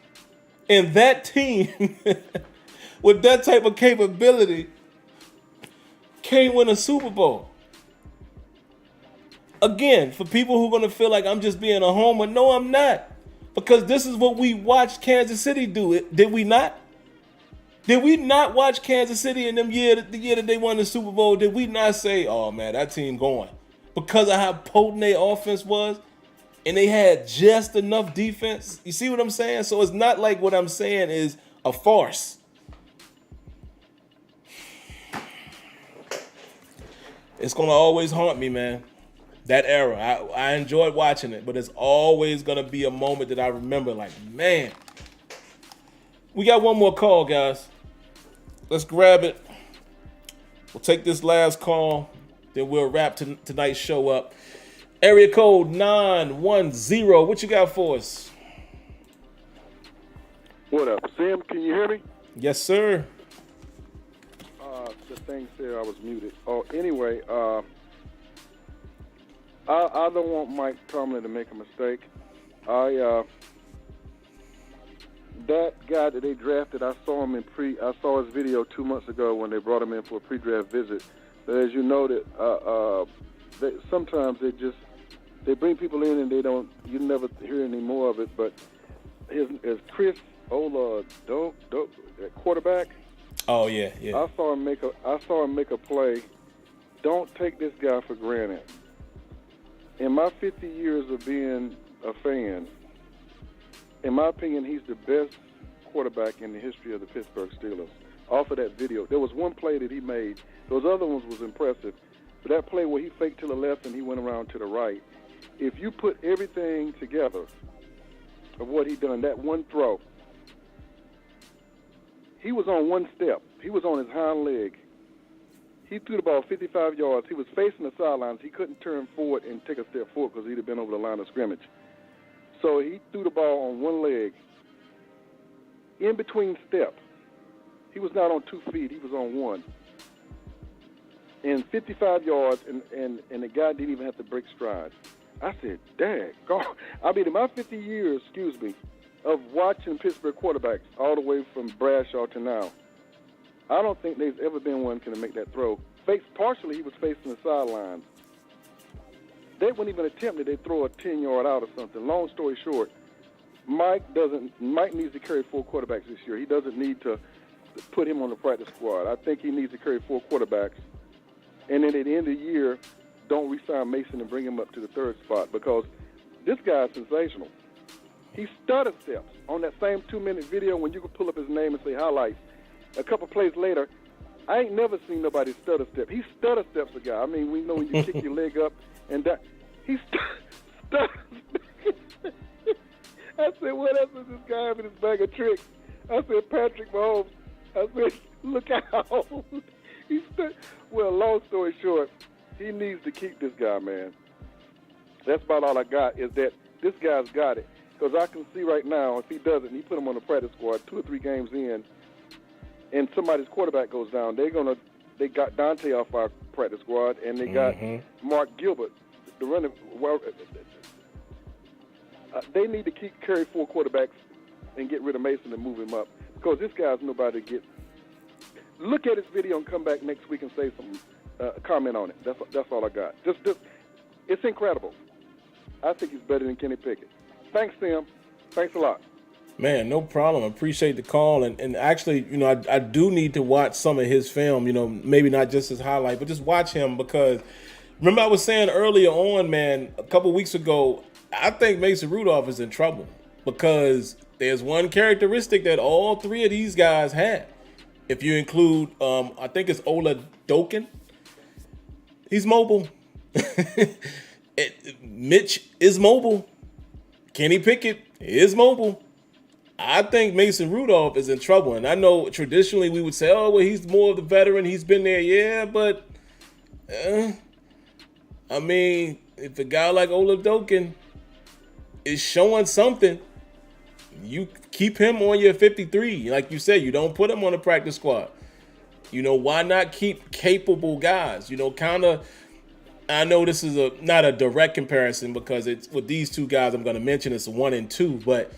And that team, with that type of capability, can't win a Super Bowl. Again, for people who are going to feel like I'm just being a homer, no, I'm not. Because this is what we watched Kansas City do. Did we not? Did we not watch Kansas City in the year that they won the Super Bowl? Did we not say, oh, man, that team going? Because of how potent their offense was, and they had just enough defense. You see what I'm saying? So it's not like what I'm saying is a farce. It's going to always haunt me, man. That era. I enjoyed watching it, but it's always going to be a moment that I remember like, man. We got one more call, guys. Let's grab it. We'll take this last call, then we'll wrap tonight's show up. Area code 910. What you got for us? What up, Sim? Can you hear me? Yes, sir. The thing said I was muted. Oh, anyway, I don't want Mike Tomlin to make a mistake. That guy that they drafted, I saw his video 2 months ago when they brought him in for a pre-draft visit. But as you know, that sometimes they bring people in and you never hear any more of it. But his Chris Ola Dope quarterback. Oh yeah. I saw him make a play. Don't take this guy for granted. In my 50 years of being a fan, in my opinion, he's the best quarterback in the history of the Pittsburgh Steelers. Off of that video, there was one play that he made. Those other ones was impressive. But that play where he faked to the left and he went around to the right, if you put everything together of what he done, that one throw, he was on one step. He was on his hind leg. He threw the ball 55 yards. He was facing the sidelines. He couldn't turn forward and take a step forward because he'd have been over the line of scrimmage. So he threw the ball on one leg, in between steps. He was not on 2 feet. He was on one. And 55 yards, and the guy didn't even have to break stride. I said, dang. I mean, in my 50 years, of watching Pittsburgh quarterbacks all the way from Bradshaw to now, I don't think there's ever been one can make that throw. Partially, he was facing the sidelines. They wouldn't even attempt it. They'd throw a 10-yard out or something. Long story short, Mike needs to carry 4 quarterbacks this year. He doesn't need to put him on the practice squad. I think he needs to carry 4 quarterbacks. And then at the end of the year, don't re-sign Mason and bring him up to the 3rd spot because this guy is sensational. He stutter steps on that same 2-minute video when you can pull up his name and say highlights. a couple plays later, I ain't never seen nobody stutter step. He stutter steps a guy. I mean, we know when you kick your leg up and that. He stutter. I said, what else does this guy have in his bag of tricks? I said, Patrick Mahomes. I said, look out. Well, long story short, he needs to keep this guy, man. That's about all I got, is that this guy's got it. Because I can see right now, if he doesn't, he put him on the practice squad 2 or 3 games in, and somebody's quarterback goes down, they got Dante off our practice squad, and they got Mark Gilbert, the running. Well, they need to carry 4 quarterbacks and get rid of Mason and move him up, because this guy's nobody to get. Look at his video and come back next week and say some comment on it. That's all I got. Just it's incredible. I think he's better than Kenny Pickett. Thanks, Tim. Thanks a lot. Man, no problem. I appreciate the call. And actually, I do need to watch some of his film, maybe not just his highlight, but just watch him, because remember I was saying earlier on, man, a couple weeks ago, I think Mason Rudolph is in trouble, because there's one characteristic that all 3 of these guys had. If you include, I think it's Ola Doken, he's mobile. Mitch is mobile. Kenny Pickett is mobile. I think Mason Rudolph is in trouble. And I know traditionally we would say, oh, well, he's more of the veteran. He's been there. Yeah, but, I mean, if a guy like Ola Doken is showing something, you keep him on your 53. Like you said, you don't put him on the practice squad. Why not keep capable guys? Kind of, I know this is not a direct comparison, because it's with these 2 guys I'm going to mention, it's 1 and 2, but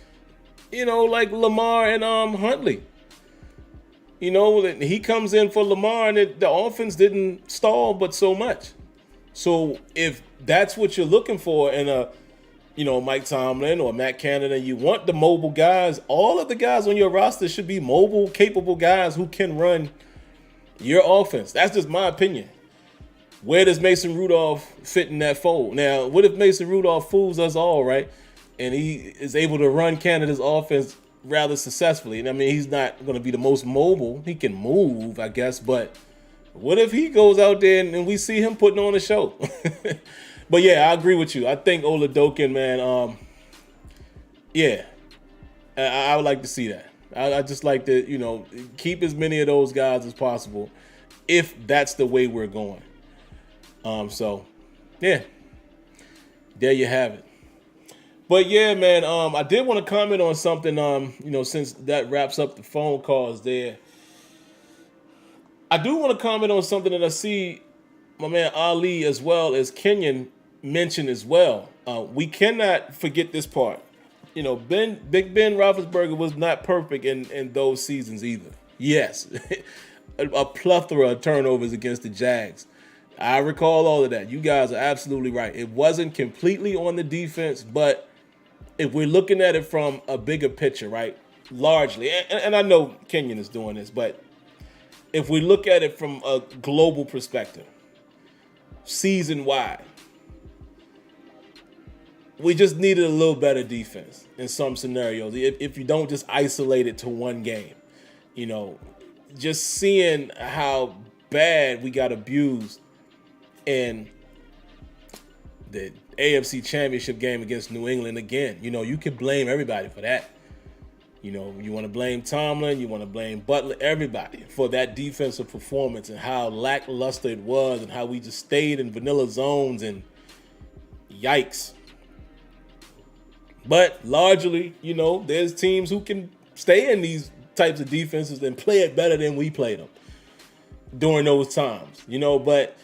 like Lamar and Huntley. He comes in for Lamar, and the offense didn't stall but so much. So if that's what you're looking for in a Mike Tomlin or Matt Canada, you want the mobile guys. All of the guys on your roster should be mobile, capable guys who can run your offense. That's just my opinion. Where does Mason Rudolph fit in that fold? Now, what if Mason Rudolph fools us all, right? And he is able to run Canada's offense rather successfully. And I mean, he's not going to be the most mobile. He can move, I guess. But what if he goes out there and we see him putting on a show? But yeah, I agree with you. I think Ola Doken, man, yeah, I would like to see that. I just like to, keep as many of those guys as possible if that's the way we're going. So, yeah, there you have it. But yeah, man, I did want to comment on something, since that wraps up the phone calls there. I do want to comment on something that I see my man Ali as well as Kenyon mentioned as well. We cannot forget this part. Big Ben Roethlisberger was not perfect in those seasons either. Yes, a plethora of turnovers against the Jags. I recall all of that. You guys are absolutely right. It wasn't completely on the defense, but if we're looking at it from a bigger picture, right, largely, and I know Kenyon is doing this, but if we look at it from a global perspective, season-wide, we just needed a little better defense in some scenarios. If you don't just isolate it to one game, just seeing how bad we got abused in the AFC Championship game against New England again. You can blame everybody for that. You want to blame Tomlin, you want to blame Butler, everybody for that defensive performance and how lackluster it was and how we just stayed in vanilla zones and yikes. But largely, there's teams who can stay in these types of defenses and play it better than we played them during those times, but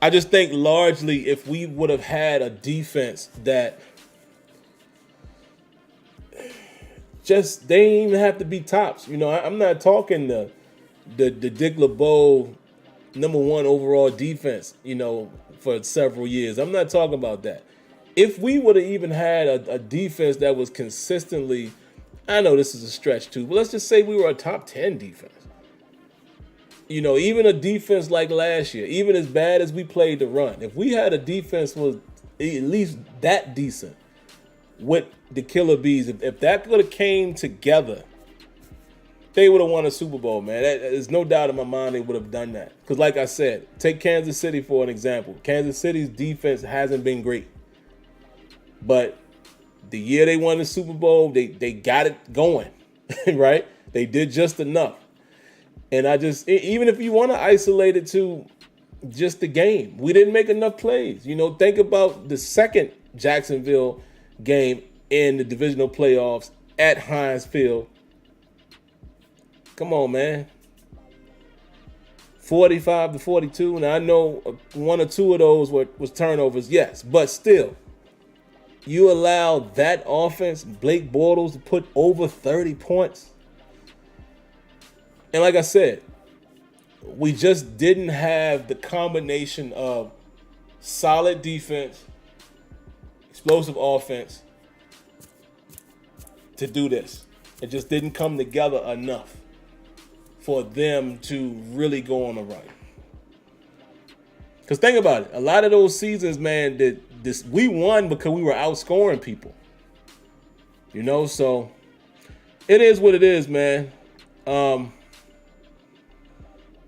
I just think largely if we would have had a defense that just, they didn't even have to be tops. I'm not talking the Dick LeBeau #1 overall defense, for several years. I'm not talking about that. If we would have even had a defense that was consistently, I know this is a stretch too, but let's just say we were a top 10 defense. Even a defense like last year, even as bad as we played to run, if we had a defense was at least that decent with the Killer Bees, if that could have came together, they would have won a Super Bowl, man. There's no doubt in my mind they would have done that. Because like I said, take Kansas City for an example. Kansas City's defense hasn't been great. But the year they won the Super Bowl, they got it going, right? They did just enough. And even if you want to isolate it to just the game, we didn't make enough plays. Think about the second Jacksonville game in the divisional playoffs at Heinz Field. Come on, man. 45-42. Now, I know one or two of those was turnovers, yes. But still, you allow that offense, Blake Bortles, to put over 30 points. And like I said, we just didn't have the combination of solid defense, explosive offense to do this. It just didn't come together enough for them to really go on a run. Because think about it. A lot of those seasons, man, we won because we were outscoring people. So it is what it is, man.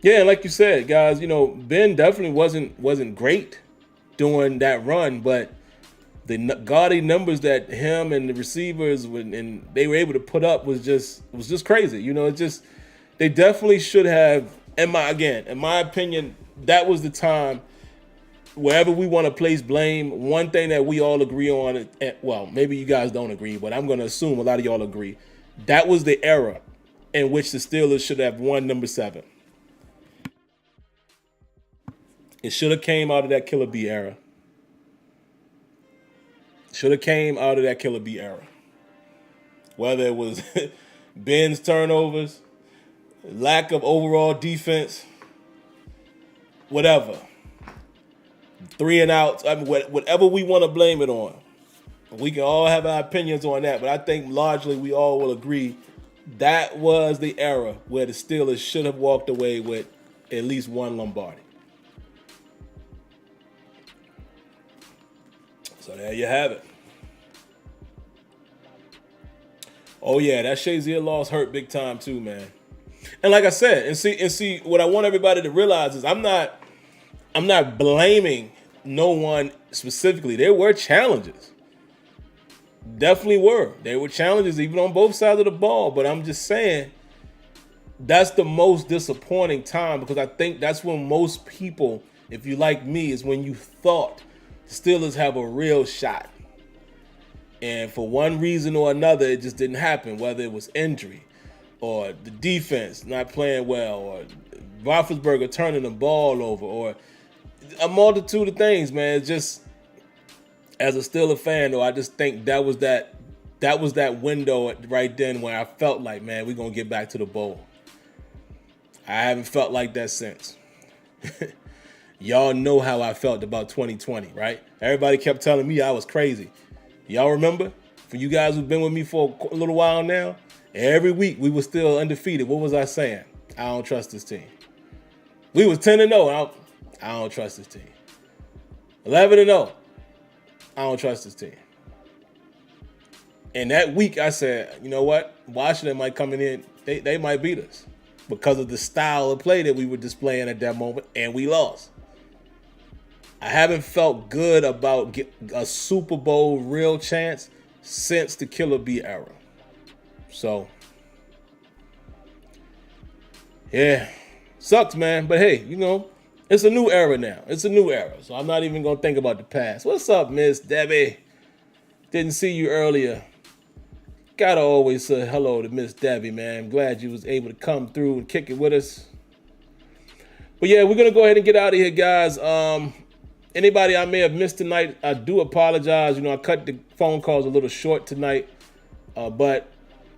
Yeah, like you said, guys, Ben definitely wasn't great during that run, but the gaudy numbers that him and the receivers and they were able to put up was just crazy. They definitely should have. In my opinion, that was the time. Wherever we want to place blame, one thing that we all agree on, well, maybe you guys don't agree, but I'm going to assume a lot of y'all agree, that was the era in which the Steelers should have won number 7. It should have came out of that Killer B era. Whether it was Ben's turnovers, lack of overall defense, whatever. 3 and outs, whatever we want to blame it on. We can all have our opinions on that, but I think largely we all will agree that was the era where the Steelers should have walked away with at least one Lombardi. So there you have it. Oh yeah, that Shazier loss hurt big time too, man. And like I said, and see, what I want everybody to realize is I'm not blaming no one specifically. There were challenges. Definitely were. There were challenges even on both sides of the ball. But I'm just saying that's the most disappointing time because I think that's when most people, if you like me, is when you thought Steelers have a real shot. And for one reason or another, it just didn't happen, whether it was injury or the defense not playing well or Roethlisberger turning the ball over or a multitude of things, man. It's just, as a Steelers fan, though, I just think that was that window right then when I felt like, man, we're going to get back to the bowl. I haven't felt like that since. Y'all know how I felt about 2020, right? Everybody kept telling me I was crazy. Y'all remember? For you guys who've been with me for a little while now, every week we were still undefeated. What was I saying? I don't trust this team. We was 10-0. I don't trust this team. 11-0. I don't trust this team. And that week I said, you know what? Washington might come in. They might beat us because of the style of play that we were displaying at that moment, and we lost. I haven't felt good about a Super Bowl real chance since the Killer B era. So, yeah, sucks, man. But hey, it's a new era now. It's a new era. So I'm not even going to think about the past. What's up, Miss Debbie? Didn't see you earlier. Gotta always say hello to Miss Debbie, man. I'm glad you was able to come through and kick it with us. But yeah, we're going to go ahead and get out of here, guys. Anybody I may have missed tonight, I do apologize. I cut the phone calls a little short tonight. But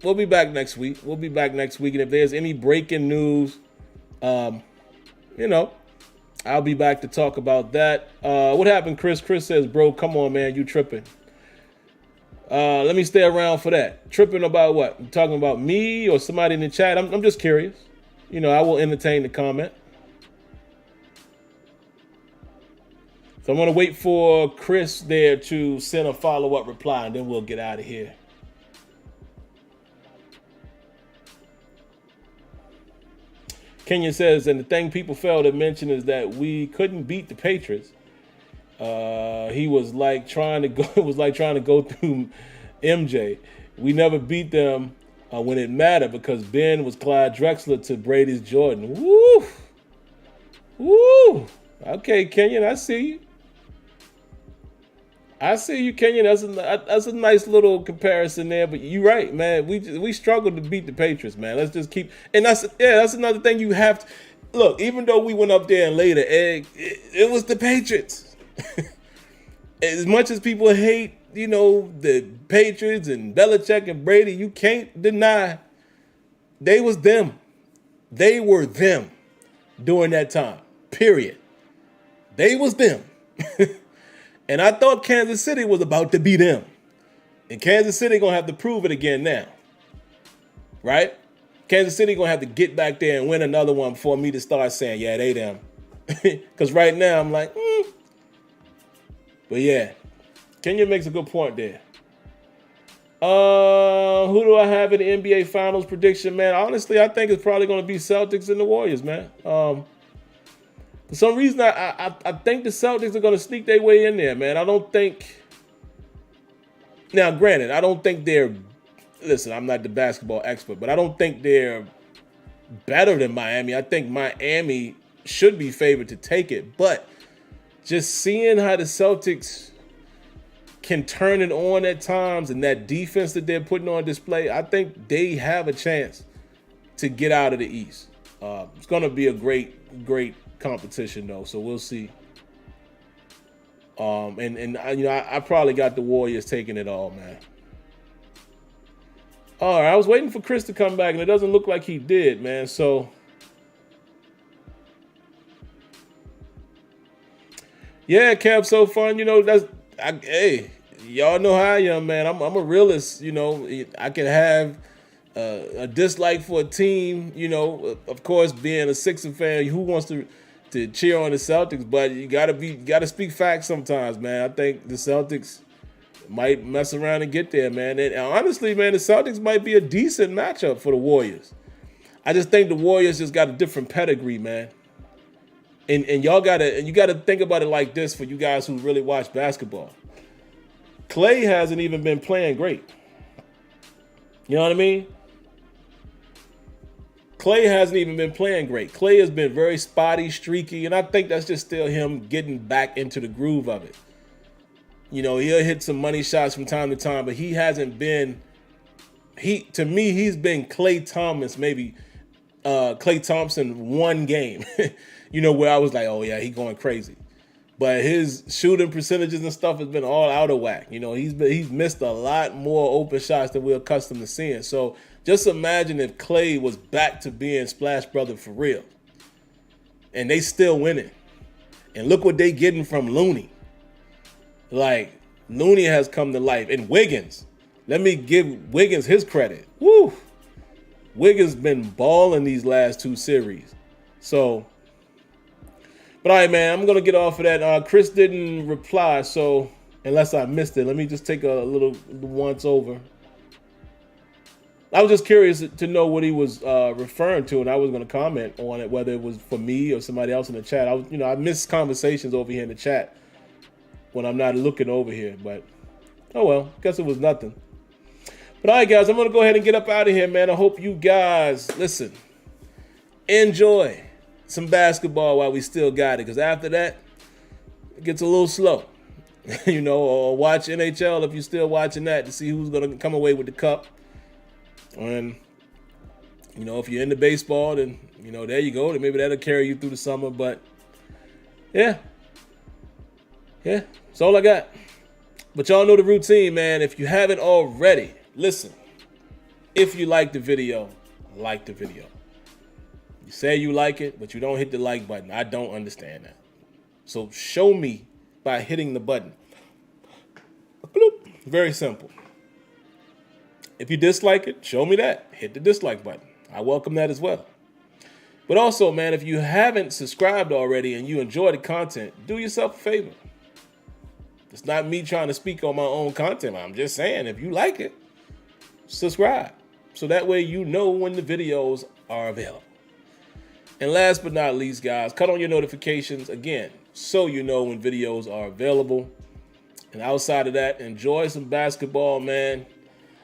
we'll be back next week. And if there's any breaking news, I'll be back to talk about that. What happened, Chris? Chris says, bro, come on, man. You tripping. Let me stay around for that. Tripping about what? You talking about me or somebody in the chat? I'm just curious. I will entertain the comment. So I'm going to wait for Chris there to send a follow-up reply, and then we'll get out of here. Kenya says, and the thing people fail to mention is that we couldn't beat the Patriots. He was like trying to go. It was like trying to go through MJ. We never beat them when it mattered because Ben was Clyde Drexler to Brady's Jordan. Woo, woo. Okay, Kenyon, I see you. I see you, Kenyon. That's a nice little comparison there. But you're right, man. We struggled to beat the Patriots, man. Let's just keep. And that's another thing you have to look. Even though we went up there and laid an egg, it was the Patriots. As much as people hate, the Patriots and Belichick and Brady, you can't deny they was them. They were them during that time. Period. They was them. And I thought Kansas City was about to be them. And Kansas City going to have to prove it again now. Right? Kansas City going to have to get back there and win another one before me to start saying, yeah, they them. Because right now I'm like, But yeah, Kenya makes a good point there. Who do I have in the NBA Finals prediction, man? Honestly, I think it's probably going to be Celtics and the Warriors, man. For some reason, I think the Celtics are going to sneak their way in there, man. I don't think. Now, granted, I don't think they're. Listen, I'm not the basketball expert, but I don't think they're better than Miami. I think Miami should be favored to take it, but just seeing how the Celtics can turn it on at times and that defense that they're putting on display, I think they have a chance to get out of the East. It's going to be a great competition, though, so we'll see. I probably got the Warriors taking it all, man. All right, I was waiting for Chris to come back, and it doesn't look like he did, man. So, yeah, Kev, so fun. Hey, y'all know how I am, man. I'm a realist. I can have a dislike for a team. Of course, being a Sixers fan, who wants to cheer on the Celtics? But you gotta speak facts sometimes, man. I think the Celtics might mess around and get there, man. And honestly, man, the Celtics might be a decent matchup for the Warriors. I just think the Warriors just got a different pedigree, man. And you gotta think about it like this for you guys who really watch basketball. Klay hasn't even been playing great. You know what I mean? Klay hasn't even been playing great. Klay has been very spotty, streaky, and I think that's just still him getting back into the groove of it. He'll hit some money shots from time to time, but he hasn't been. To me, he's been Klay Thompson one game. Where I was like, oh yeah, he's going crazy. But his shooting percentages and stuff has been all out of whack. He's missed a lot more open shots than we're accustomed to seeing. So just imagine if Klay was back to being Splash Brother for real. And they still winning. And look what they getting from Looney. Like, Looney has come to life. And Wiggins. Let me give Wiggins his credit. Woo! Wiggins been balling these last two series. So, but all right, man, I'm going to get off of that. Chris didn't reply, so unless I missed it, let me just take a little once over. I was just curious to know what he was referring to, and I was going to comment on it, whether it was for me or somebody else in the chat. I miss conversations over here in the chat when I'm not looking over here, but oh well, guess it was nothing. But all right, guys, I'm going to go ahead and get up out of here, man. I hope you guys, enjoy some basketball while we still got it, because after that, it gets a little slow. Or watch NHL if you're still watching that to see who's going to come away with the cup. And, if you're into baseball, then, there you go. Then maybe that'll carry you through the summer. But, yeah, that's all I got. But y'all know the routine, man. If you haven't already, listen. If you like the video, like the video. You say you like it, but you don't hit the like button. I don't understand that. So show me by hitting the button. Bloop. Very simple. If you dislike it, show me that. Hit the dislike button. I welcome that as well. But also, man, if you haven't subscribed already and you enjoy the content, do yourself a favor. It's not me trying to speak on my own content. I'm just saying, if you like it, subscribe. So that way you know when the videos are available. And last but not least, guys, cut on your notifications again so you know when videos are available. And outside of that, enjoy some basketball, man.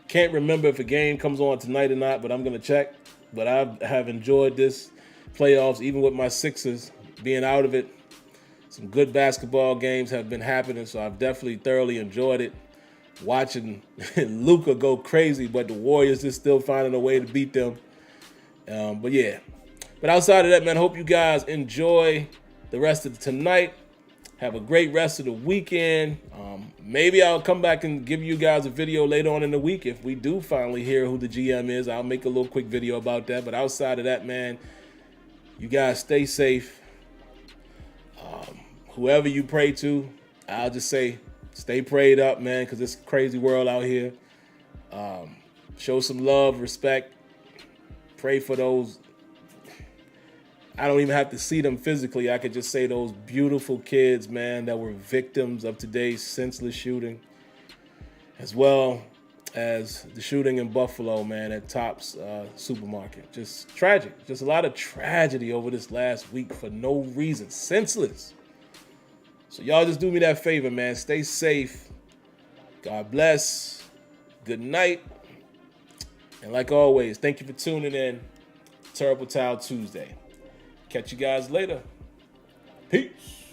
Can't remember if a game comes on tonight or not, but I'm going to check. But I have enjoyed this playoffs, even with my Sixers being out of it. Some good basketball games have been happening, so I've definitely thoroughly enjoyed it. Watching Luka go crazy, but the Warriors is still finding a way to beat them. But yeah. But outside of that, man, I hope you guys enjoy the rest of tonight. Have a great rest of the weekend. Maybe I'll come back and give you guys a video later on in the week. If we do finally hear who the GM is, I'll make a little quick video about that. But outside of that, man, you guys stay safe. Whoever you pray to, I'll just say stay prayed up, man, because it's a crazy world out here. Show some love, respect. Pray for those. I don't even have to see them physically. I could just say those beautiful kids, man, that were victims of today's senseless shooting, as well as the shooting in Buffalo, man, at Tops Supermarket. Just tragic. Just a lot of tragedy over this last week for no reason. Senseless. So y'all just do me that favor, man. Stay safe. God bless. Good night. And like always, thank you for tuning in. Terrible Towel Tuesday. Catch you guys later. Peace.